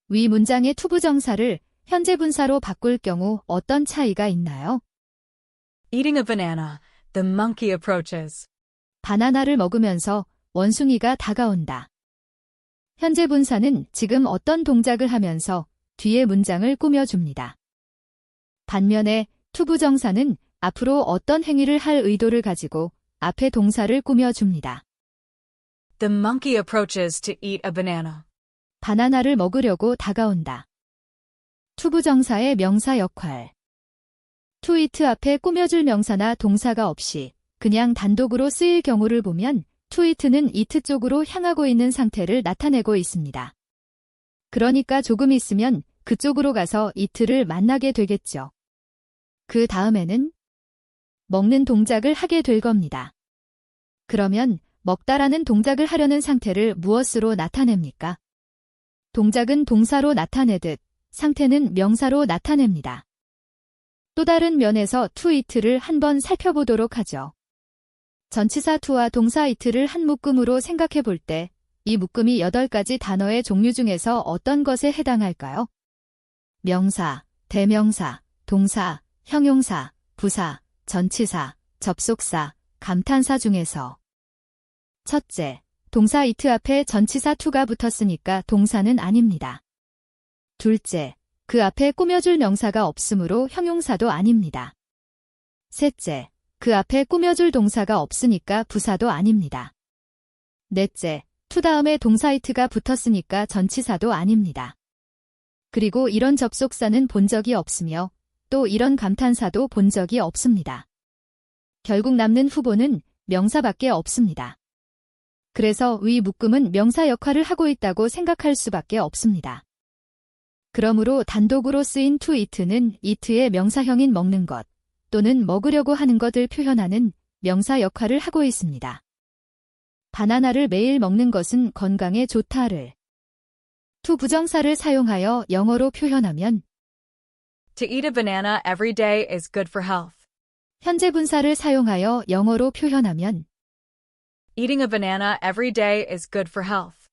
위 문장의 to 부정사를 현재 분사로 바꿀 경우 어떤 차이가 있나요? Eating a banana, the monkey approaches. 바나나를 먹으면서 원숭이가 다가온다. 현재 분사는 지금 어떤 동작을 하면서 뒤에 문장을 꾸며줍니다. 반면에 to 부정사는 앞으로 어떤 행위를 할 의도를 가지고 앞에 동사를 꾸며줍니다. The monkey approaches to eat a banana. 바나나를 먹으려고 다가온다. to 부정사의 명사 역할. to eat 앞에 꾸며줄 명사나 동사가 없이 그냥 단독으로 쓰일 경우를 보면 to eat는 eat 쪽으로 향하고 있는 상태를 나타내고 있습니다. 그러니까 조금 있으면 그쪽으로 가서 eat를 만나게 되겠죠. 그 다음에는 먹는 동작을 하게 될 겁니다. 그러면 먹다라는 동작을 하려는 상태를 무엇으로 나타냅니까? 동작은 동사로 나타내듯 상태는 명사로 나타냅니다. 또 다른 면에서 to eat를 한번 살펴보도록 하죠. 전치사 to와 동사 eat를 한 묶음으로 생각해 볼 때 이 묶음이 8가지 단어의 종류 중에서 어떤 것에 해당할까요? 명사, 대명사, 동사, 형용사, 부사, 전치사, 접속사, 감탄사 중에서 첫째, 동사 it 앞에 전치사 to가 붙었으니까 동사는 아닙니다. 둘째, 그 앞에 꾸며줄 명사가 없으므로 형용사도 아닙니다. 셋째, 그 앞에 꾸며줄 동사가 없으니까 부사도 아닙니다. 넷째, to 다음에 동사 it가 붙었으니까 전치사도 아닙니다. 그리고 이런 접속사는 본 적이 없으며 또 이런 감탄사도 본 적이 없습니다. 결국 남는 후보는 명사밖에 없습니다. 그래서 위 묶음은 명사 역할을 하고 있다고 생각할 수밖에 없습니다. 그러므로 단독으로 쓰인 to eat는 eat의 명사형인 먹는 것 또는 먹으려고 하는 것을 표현하는 명사 역할을 하고 있습니다. 바나나를 매일 먹는 것은 건강에 좋다를 to 부정사를 사용하여 영어로 표현하면 To eat a banana every day is good for health. 현재 분사를 사용하여 영어로 표현하면 Eating a banana every day is good for health.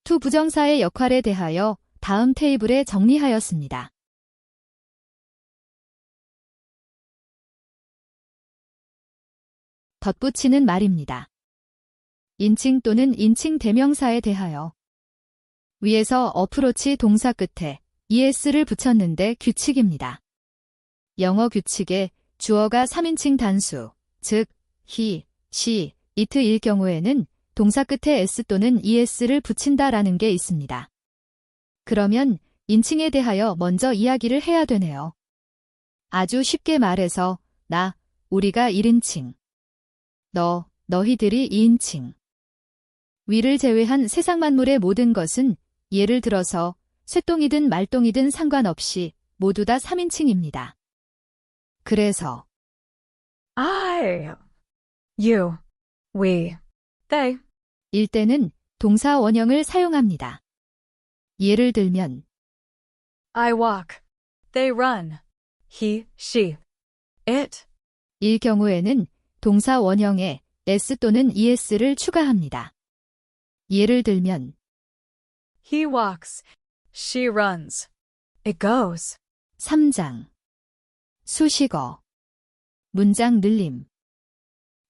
to 부정사의 역할에 대하여 다음 테이블에 정리하였습니다. 덧붙이는 말입니다. 인칭 또는 인칭 대명사에 대하여 위에서 어프로치 동사 끝에 es를 붙였는데 규칙입니다. 영어 규칙에 주어가 3인칭 단수, 즉 he, she, it일 경우에는 동사 끝에 s 또는 es를 붙인다라는 게 있습니다. 그러면 인칭에 대하여 먼저 이야기를 해야 되네요. 아주 쉽게 말해서 나, 우리가 1인칭, 너, 너희들이 2인칭. 위를 제외한 세상 만물의 모든 것은 예를 들어서 쇠똥이든 말똥이든 상관없이 모두 다 3인칭입니다. 그래서 I, you, we, they. 일 때는 동사 원형을 사용합니다. 예를 들면 I walk. They run. He, she, it. 일 경우에는 동사 원형에 s 또는 es를 추가합니다. 예를 들면 He walks. She runs. It goes. 3장 수식어 문장 늘림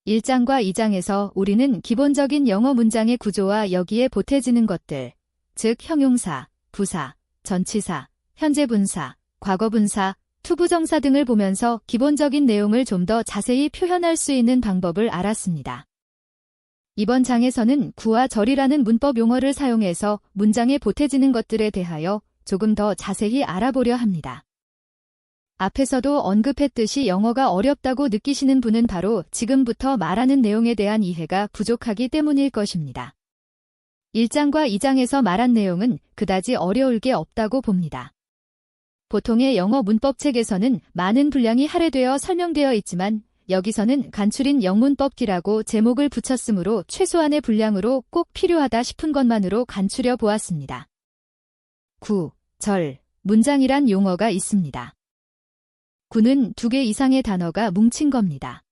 1장과 2장에서 우리는 기본적인 영어 문장의 구조와 여기에 보태지는 것들, 즉 형용사, 부사, 전치사, 현재 분사, 과거 분사, 투부정사 등을 보면서 기본적인 내용을 좀 더 자세히 표현할 수 있는 방법을 알았습니다. 이번 장에서는 구와 절이라는 문법 용어를 사용해서 문장에 보태지는 것들에 대하여 조금 더 자세히 알아보려 합니다. 앞에서도 언급했듯이 영어가 어렵다고 느끼시는 분은 바로 지금부터 말하는 내용에 대한 이해가 부족하기 때문일 것입니다. 1장과 2장에서 말한 내용은 그다지 어려울 게 없다고 봅니다. 보통의 영어 문법책에서는 많은 분량이 할애되어 설명되어 있지만 여기서는 간추린 영문법기라고 제목을 붙였으므로 최소한의 분량으로 꼭 필요하다 싶은 것만으로 간추려 보았습니다. 9. 절, 문장이란 용어가 있습니다. 9는 2개 이상의 단어가 뭉친 겁니다.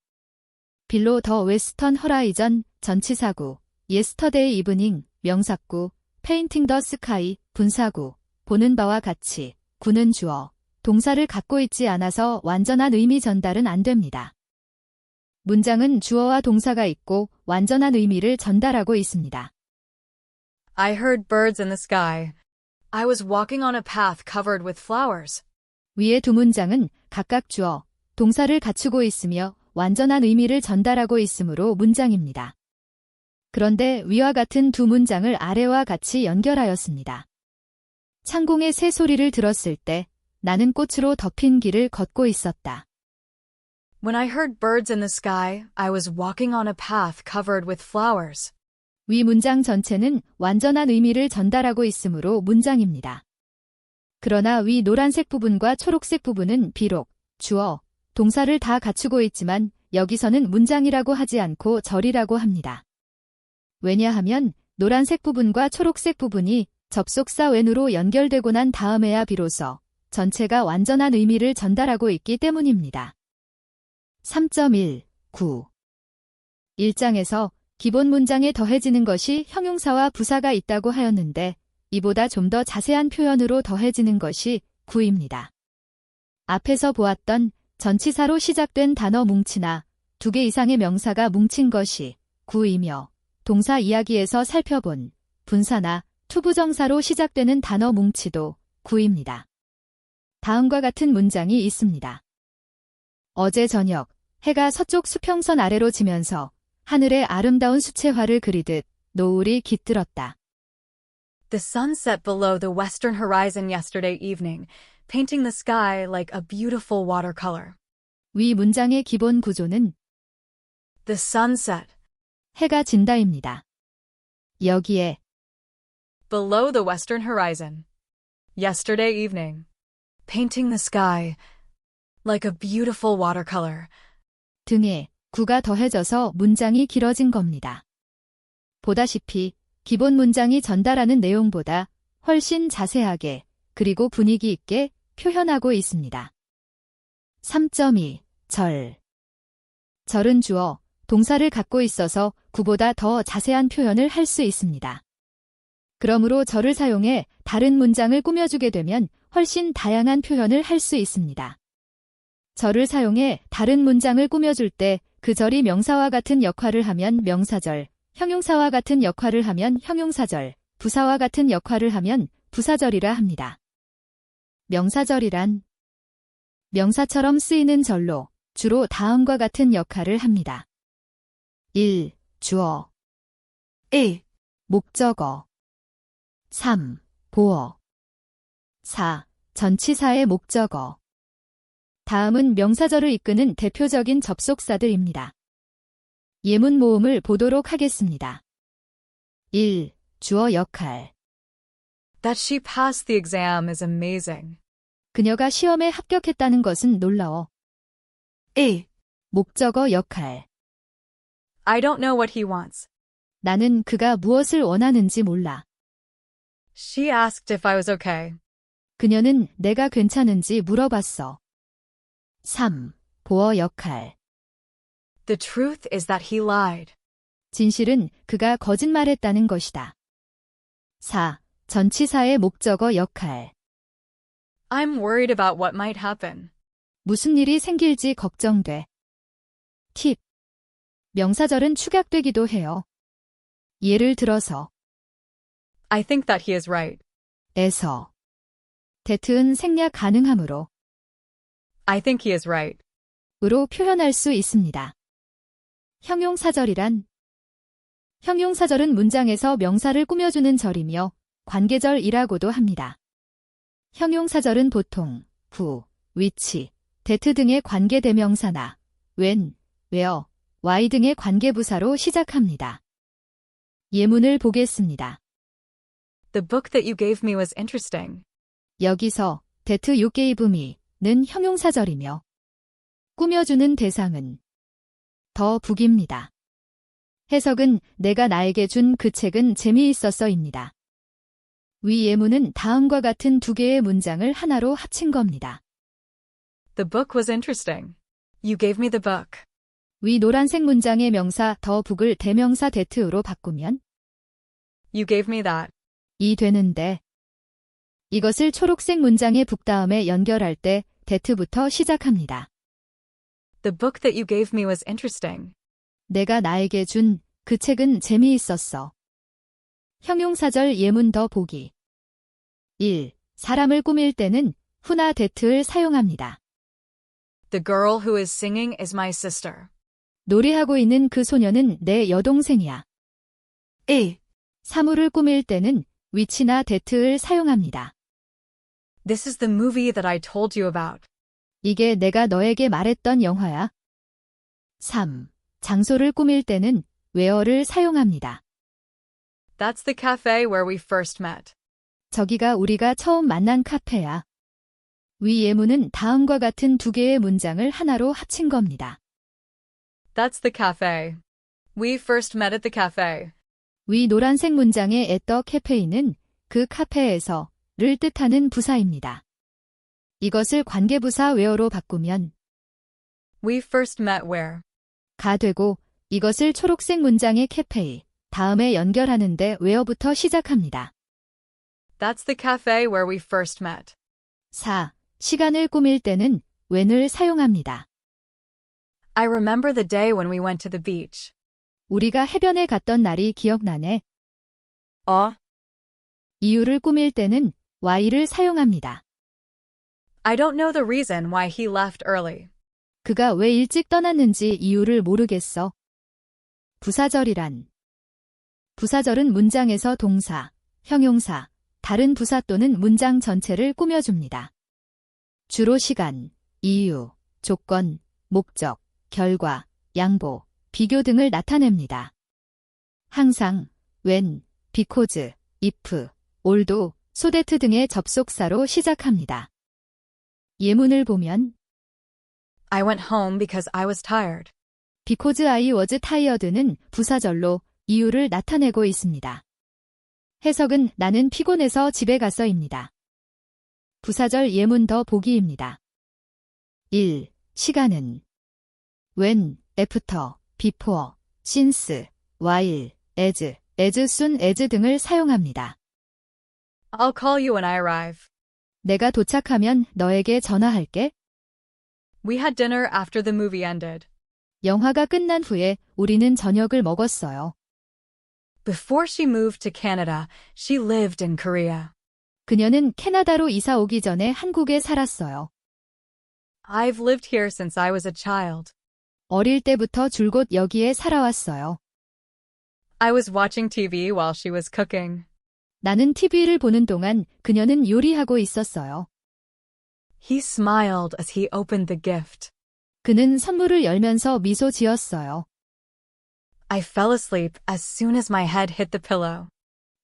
빌로 더 웨스턴 허라이전, 전치사구, 예스터데이 이브닝, 명사구, 페인팅 더 스카이, 분사구, 보는 바와 같이 9는 주어, 동사를 갖고 있지 않아서 완전한 의미 전달은 안 됩니다. 문장은 주어와 동사가 있고 완전한 의미를 전달하고 있습니다. I heard birds in the sky. I was walking on a path covered with flowers. 위의 두 문장은 각각 주어, 동사를 갖추고 있으며 완전한 의미를 전달하고 있으므로 문장입니다. 그런데 위와 같은 두 문장을 아래와 같이 연결하였습니다. 창공의 새 소리를 들었을 때 나는 꽃으로 덮인 길을 걷고 있었다. When I heard birds in the sky, I was walking on a path covered with flowers. 위 문장 전체는 완전한 의미를 전달하고 있으므로 문장입니다. 그러나 위 노란색 부분과 초록색 부분은 비록 주어, 동사를 다 갖추고 있지만 여기서는 문장이라고 하지 않고 절이라고 합니다. 왜냐하면 노란색 부분과 초록색 부분이 접속사 when으로 연결되고 난 다음에야 비로소 전체가 완전한 의미를 전달하고 있기 때문입니다. 3.1. 9. 1장에서 기본 문장에 더해지는 것이 형용사와 부사가 있다고 하였는데 이보다 좀 더 자세한 표현으로 더해지는 것이 9입니다. 앞에서 보았던 전치사로 시작된 단어 뭉치나 2개 이상의 명사가 뭉친 것이 9이며 동사 이야기에서 살펴본 분사나 투부정사로 시작되는 단어 뭉치도 9입니다. 다음과 같은 문장이 있습니다. 어제 저녁 해가 서쪽 수평선 아래로 지면서 하늘에 아름다운 수채화를 그리듯 노을이 깃들었다. The sun set below the western horizon yesterday evening, painting the sky like a beautiful watercolor. 위 문장의 기본 구조는 The sun set 해가 진다입니다. 여기에 below the western horizon yesterday evening, painting the sky like a beautiful watercolor. 등에 구가 더해져서 문장이 길어진 겁니다. 보다시피 기본 문장이 전달하는 내용보다 훨씬 자세하게 그리고 분위기 있게 표현하고 있습니다. 3.2. 절. 절은 주어, 동사를 갖고 있어서 구보다 더 자세한 표현을 할 수 있습니다. 그러므로 절을 사용해 다른 문장을 꾸며주게 되면 훨씬 다양한 표현을 할 수 있습니다. 절을 사용해 다른 문장을 꾸며줄 때 그 절이 명사와 같은 역할을 하면 명사절, 형용사와 같은 역할을 하면 형용사절, 부사와 같은 역할을 하면 부사절이라 합니다. 명사절이란 명사처럼 쓰이는 절로 주로 다음과 같은 역할을 합니다. 1. 주어 2. 목적어 3. 보어 4. 전치사의 목적어 다음은 명사절을 이끄는 대표적인 접속사들입니다. 예문 모음을 보도록 하겠습니다. 1. 주어 역할 That she passed the exam is amazing. 그녀가 시험에 합격했다는 것은 놀라워. 2. 목적어 역할 I don't know what he wants. 나는 그가 무엇을 원하는지 몰라. She asked if I was okay. 그녀는 내가 괜찮은지 물어봤어. 3. 보어 역할 The truth is that he lied. 진실은 그가 거짓말했다는 것이다. 4. 전치사의 목적어 역할 I'm worried about what might happen. 무슨 일이 생길지 걱정돼. 팁. 명사절은 축약되기도 해요. 예를 들어서 I think that he is right. 에서 대트은 생략 가능하므로 I think he is right. 으로 표현할 수 있습니다. 형용사절이란 형용사절은 문장에서 명사를 꾸며주는 절이며 관계절이라고도 합니다. 형용사절은 보통 부, 위치, 대트 등의 관계대명사나 when, where, why 등의 관계부사로 시작합니다. 예문을 보겠습니다. The book that you gave me was interesting. 여기서 that you gave me는 형용사절이며 꾸며주는 대상은 더 북입니다. 해석은 내가 나에게 준 그 책은 재미있었어입니다. 위 예문은 다음과 같은 두 개의 문장을 하나로 합친 겁니다. The book was interesting. You gave me the book. 위 노란색 문장의 명사 더 북을 대명사 that으로 바꾸면 You gave me that. 이 되는데 이것을 초록색 문장의 북 다음에 연결할 때 that부터 시작합니다. The book that you gave me was interesting. 내가 나에게 준 그 책은 재미있었어. 형용사절 예문 더 보기 1. 사람을 꾸밀 때는 who나 that을 사용합니다. The girl who is singing is my sister. 노래하고 있는 그 소녀는 내 여동생이야. 2. 사물을 꾸밀 때는 which나 that을 사용합니다. This is the movie that I told you about. 이게 내가 너에게 말했던 영화야. 3. 장소를 꾸밀 때는 where를 사용합니다. That's the cafe where we first met. 저기가 우리가 처음 만난 카페야. 위 예문은 다음과 같은 두 개의 문장을 하나로 합친 겁니다. That's the cafe. We first met at the cafe. 위 노란색 문장의 at the cafe는 그 카페에서를 뜻하는 부사입니다. 이것을 관계부사 where로 바꾸면 We first met where. 가 되고 이것을 초록색 문장의 cafe 다음에 연결하는데 where부터 시작합니다. That's the cafe where we first met. 4. 시간을 꾸밀 때는 when을 사용합니다. I remember the day when we went to the beach. 우리가 해변에 갔던 날이 기억나네. 이유를 꾸밀 때는 why를 사용합니다. I don't know the reason why he left early. 그가 왜 일찍 떠났는지 이유를 모르겠어. 부사절이란 부사절은 문장에서 동사, 형용사, 다른 부사 또는 문장 전체를 꾸며줍니다. 주로 시간, 이유, 조건, 목적, 결과, 양보, 비교 등을 나타냅니다. 항상, when, because, if, although, so that 등의 접속사로 시작합니다. 예문을 보면 I went home because I was tired. because I was tired는 부사절로 이유를 나타내고 있습니다. 해석은 나는 피곤해서 집에 갔어입니다. 부사절 예문 더 보기입니다. 1. 시간은 when, after, before, since, while, as soon as 등을 사용합니다. I'll call you when I arrive. 내가 도착하면 너에게 전화할게. We had dinner after the movie ended. 영화가 끝난 후에 우리는 저녁을 먹었어요. Before she moved to Canada, she lived in Korea. 그녀는 캐나다로 이사 오기 전에 한국에 살았어요. I've lived here since I was a child. 어릴 때부터 줄곧 여기에 살아왔어요. I was watching TV while she was cooking. 나는 TV를 보는 동안 그녀는 요리하고 있었어요. He smiled as he opened the gift. 그는 선물을 열면서 미소 지었어요. I fell asleep as soon as my head hit the pillow.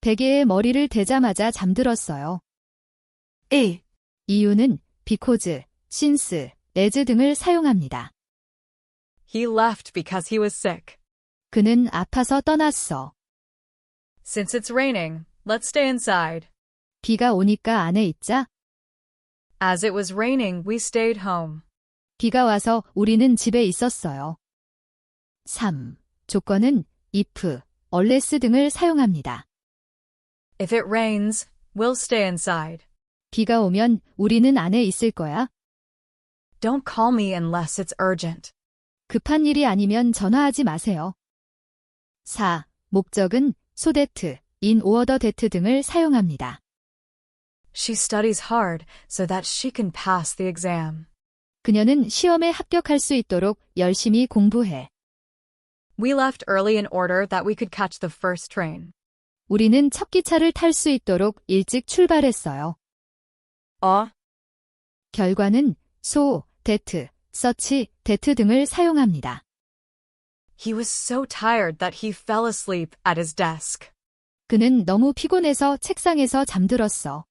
베개에 머리를 대자마자 잠들었어요. 1. 이유는 because, since, as 등을 사용합니다. He left because he was sick. 그는 아파서 떠났어. Since it's raining, let's stay inside. 비가 오니까 안에 있자. As it was raining, we stayed home. 비가 와서 우리는 집에 있었어요. 3. 조건은 if, unless 등을 사용합니다. If it rains, we'll stay inside. 비가 오면 우리는 안에 있을 거야. Don't call me unless it's urgent. 급한 일이 아니면 전화하지 마세요. 4. 목적은 so that, in order that 등을 사용합니다. She studies hard so that she can pass the exam. 그녀는 시험에 합격할 수 있도록 열심히 공부해. We left early in order that we could catch the first train. 우리는 첫 기차를 탈 수 있도록 일찍 출발했어요. 결과는 so, that, such, that 등을 사용합니다. He was so tired that he fell asleep at his desk. 그는 너무 피곤해서 책상에서 잠들었어.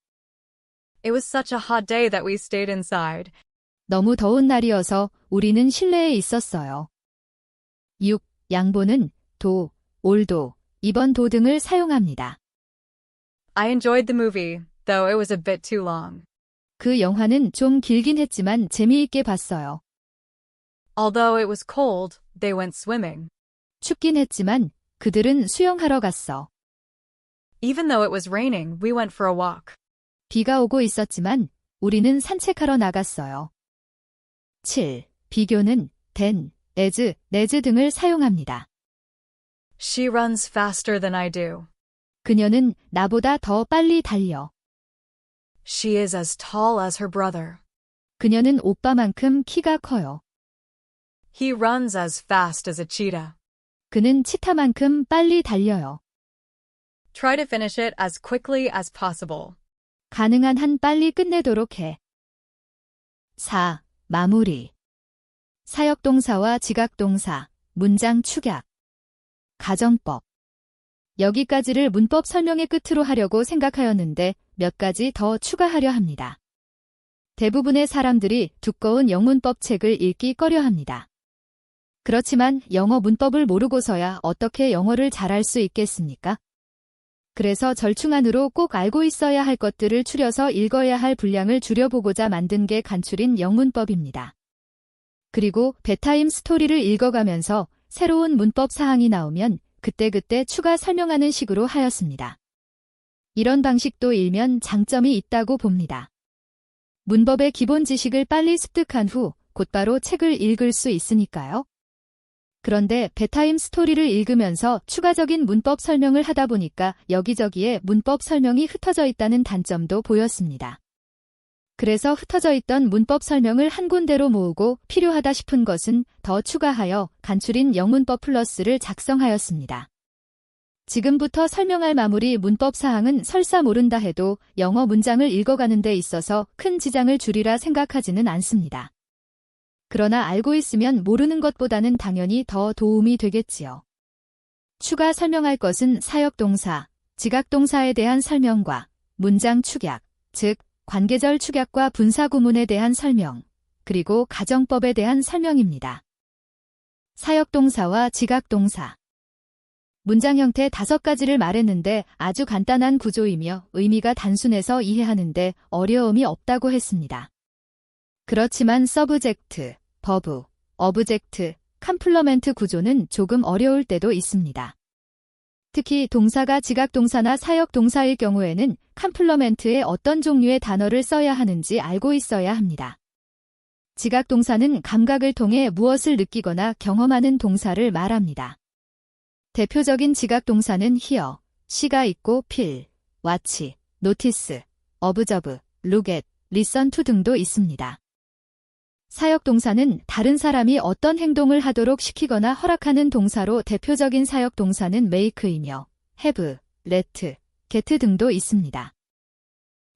It was such a hot day that we stayed inside. 너무 더운 날이어서 우리는 실내에 있었어요. 6. 양보는 도, 올도, 이번 도 등을 사용합니다. I enjoyed the movie, though it was a bit too long. 그 영화는 좀 길긴 했지만 재미있게 봤어요. Although it was cold, they went swimming. 춥긴 했지만 그들은 수영하러 갔어. Even though it was raining, we went for a walk. 비가 오고 있었지만 우리는 산책하러 나갔어요. 7. 비교는 than, as, as 등을 사용합니다. She runs faster than I do. 그녀는 나보다 더 빨리 달려. She is as tall as her brother. 그녀는 오빠만큼 키가 커요. He runs as fast as a cheetah. 그는 치타만큼 빨리 달려요. Try to finish it as quickly as possible. 가능한 한 빨리 끝내도록 해. 4. 마무리. 사역동사와 지각동사, 문장 축약. 가정법. 여기까지를 문법 설명의 끝으로 하려고 생각하였는데 몇 가지 더 추가하려 합니다. 대부분의 사람들이 두꺼운 영문법 책을 읽기 꺼려합니다. 그렇지만 영어 문법을 모르고서야 어떻게 영어를 잘할 수 있겠습니까? 그래서 절충안으로 꼭 알고 있어야 할 것들을 추려서 읽어야 할 분량을 줄여보고자 만든 게 간추린 영문법입니다. 그리고 bedtime 스토리를 읽어가면서 새로운 문법 사항이 나오면 그때그때 추가 설명하는 식으로 하였습니다. 이런 방식도 일면 장점이 있다고 봅니다. 문법의 기본 지식을 빨리 습득한 후 곧바로 책을 읽을 수 있으니까요. 그런데 bedtime 스토리를 읽으면서 추가적인 문법 설명을 하다 보니까 여기저기에 문법 설명이 흩어져 있다는 단점도 보였습니다. 그래서 흩어져 있던 문법 설명을 한 군데로 모으고 필요하다 싶은 것은 더 추가하여 간추린 영문법 플러스를 작성하였습니다. 지금부터 설명할 마무리 문법 사항은 설사 모른다 해도 영어 문장을 읽어가는 데 있어서 큰 지장을 주리라 생각하지는 않습니다. 그러나 알고 있으면 모르는 것보다는 당연히 더 도움이 되겠지요. 추가 설명할 것은 사역동사, 지각동사에 대한 설명과 문장 축약, 즉 관계절 축약과 분사구문에 대한 설명, 그리고 가정법에 대한 설명입니다. 사역동사와 지각동사. 문장 형태 5가지를 말했는데 아주 간단한 구조이며 의미가 단순해서 이해하는데 어려움이 없다고 했습니다. 그렇지만 서브젝트, 버브, 어브젝트, 컴플러멘트 구조는 조금 어려울 때도 있습니다. 특히 동사가 지각동사나 사역동사일 경우에는 컴플러멘트에 어떤 종류의 단어를 써야 하는지 알고 있어야 합니다. 지각동사는 감각을 통해 무엇을 느끼거나 경험하는 동사를 말합니다. 대표적인 지각동사는 hear, 시가 있고 feel, watch, notice, observe, look at, listen to 등도 있습니다. 사역동사는 다른 사람이 어떤 행동을 하도록 시키거나 허락하는 동사로 대표적인 사역동사는 make이며 have, let, get 등도 있습니다.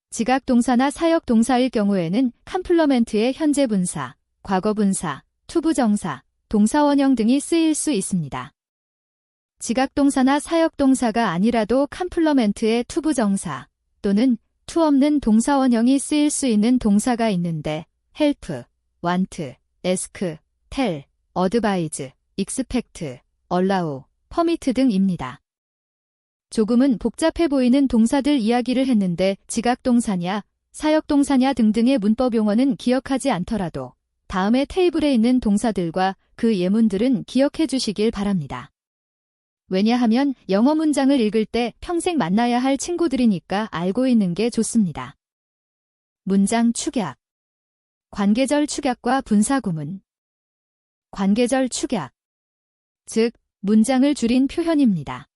지각동사나 사역동사일 경우에는 컴플러멘트의 현재 분사, 과거 분사, 투부정사, 동사원형 등이 쓰일 수 있습니다. 지각동사나 사역동사가 아니라도 컴플러멘트의 투부정사 또는 투 없는 동사원형이 쓰일 수 있는 동사가 있는데 help, want, ask, tell, advise, expect, allow, permit 등입니다. 조금은 복잡해 보이는 동사들 이야기를 했는데 지각동사냐, 사역동사냐 등등의 문법 용어는 기억하지 않더라도 다음에 테이블에 있는 동사들과 그 예문들은 기억해 주시길 바랍니다. 왜냐하면 영어 문장을 읽을 때 평생 만나야 할 친구들이니까 알고 있는 게 좋습니다. 문장 축약. 관계절 축약과 분사구문. 관계절 축약. 즉, 문장을 줄인 표현입니다.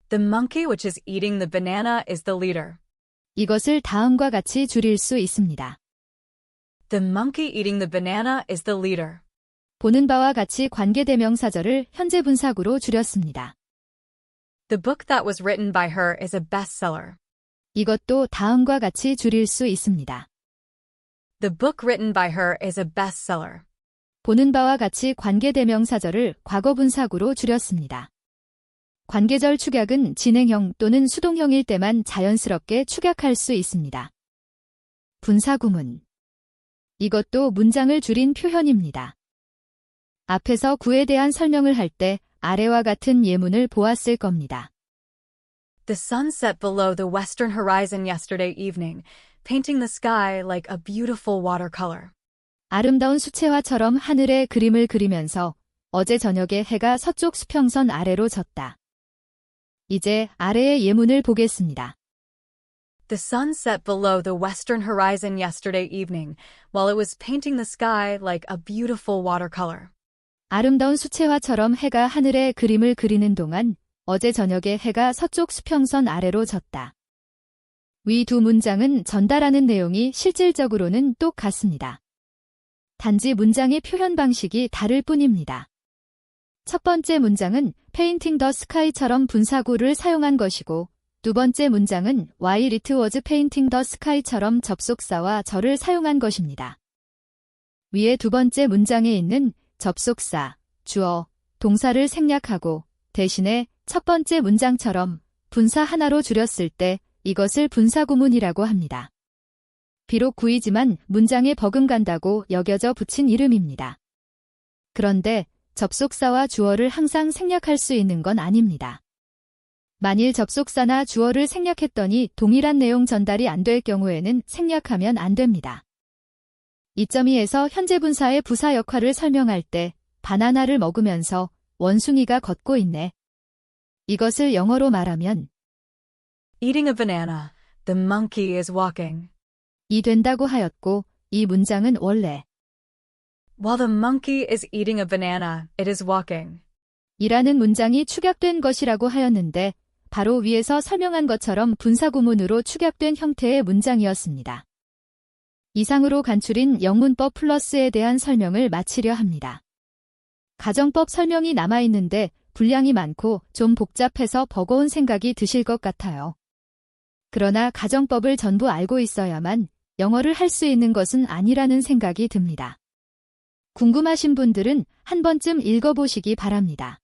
The monkey which is eating the banana is the leader. 이것을 다음과 같이 줄일 수 있습니다. The monkey eating the banana is the leader. 보는 바와 같이 관계대명사절을 현재 분사구로 줄였습니다. The book that was written by her is a bestseller. 이것도 다음과 같이 줄일 수 있습니다. The book written by her is a bestseller. 보는 바와 같이 관계대명사절을 과거분사구로 줄였습니다. 관계절 축약은 진행형 또는 수동형일 때만 자연스럽게 축약할 수 있습니다. 분사구문. 이것도 문장을 줄인 표현입니다. 앞에서 구에 대한 설명을 할 때 아래와 같은 예문을 보았을 겁니다. The sun set below the western horizon yesterday evening, painting the sky like a beautiful watercolor. 아름다운 수채화처럼 하늘에 그림을 그리면서 어제 저녁에 해가 서쪽 수평선 아래로 졌다. 이제 아래의 예문을 보겠습니다. The sun set below the western horizon yesterday evening, while it was painting the sky like a beautiful watercolor. 아름다운 수채화처럼 해가 하늘에 그림을 그리는 동안 어제 저녁에 해가 서쪽 수평선 아래로 졌다. 위 두 문장은 전달하는 내용이 실질적으로는 똑같습니다. 단지 문장의 표현 방식이 다를 뿐입니다. 첫 번째 문장은 painting the sky처럼 분사구를 사용한 것이고 두 번째 문장은 while it was painting the sky처럼 접속사와 절을 사용한 것입니다. 위의 두 번째 문장에 있는 접속사, 주어, 동사를 생략하고 대신에 첫 번째 문장처럼 분사 하나로 줄였을 때 이것을 분사구문이라고 합니다. 비록 구이지만 문장에 버금간다고 여겨져 붙인 이름입니다. 그런데 접속사와 주어를 항상 생략할 수 있는 건 아닙니다. 만일 접속사나 주어를 생략했더니 동일한 내용 전달이 안 될 경우에는 생략하면 안 됩니다. 2.2에서 현재 분사의 부사 역할을 설명할 때 바나나를 먹으면서 원숭이가 걷고 있네. 이것을 영어로 말하면 Eating a banana, the monkey is walking. 이 된다고 하였고 이 문장은 원래 While the monkey is eating a banana, it is walking. 이라는 문장이 축약된 것이라고 하였는데 바로 위에서 설명한 것처럼 분사구문으로 축약된 형태의 문장이었습니다. 이상으로 간추린 영문법 플러스에 대한 설명을 마치려 합니다. 가정법 설명이 남아있는데 분량이 많고 좀 복잡해서 버거운 생각이 드실 것 같아요. 그러나 가정법을 전부 알고 있어야만 영어를 할 수 있는 것은 아니라는 생각이 듭니다. 궁금하신 분들은 한 번쯤 읽어보시기 바랍니다.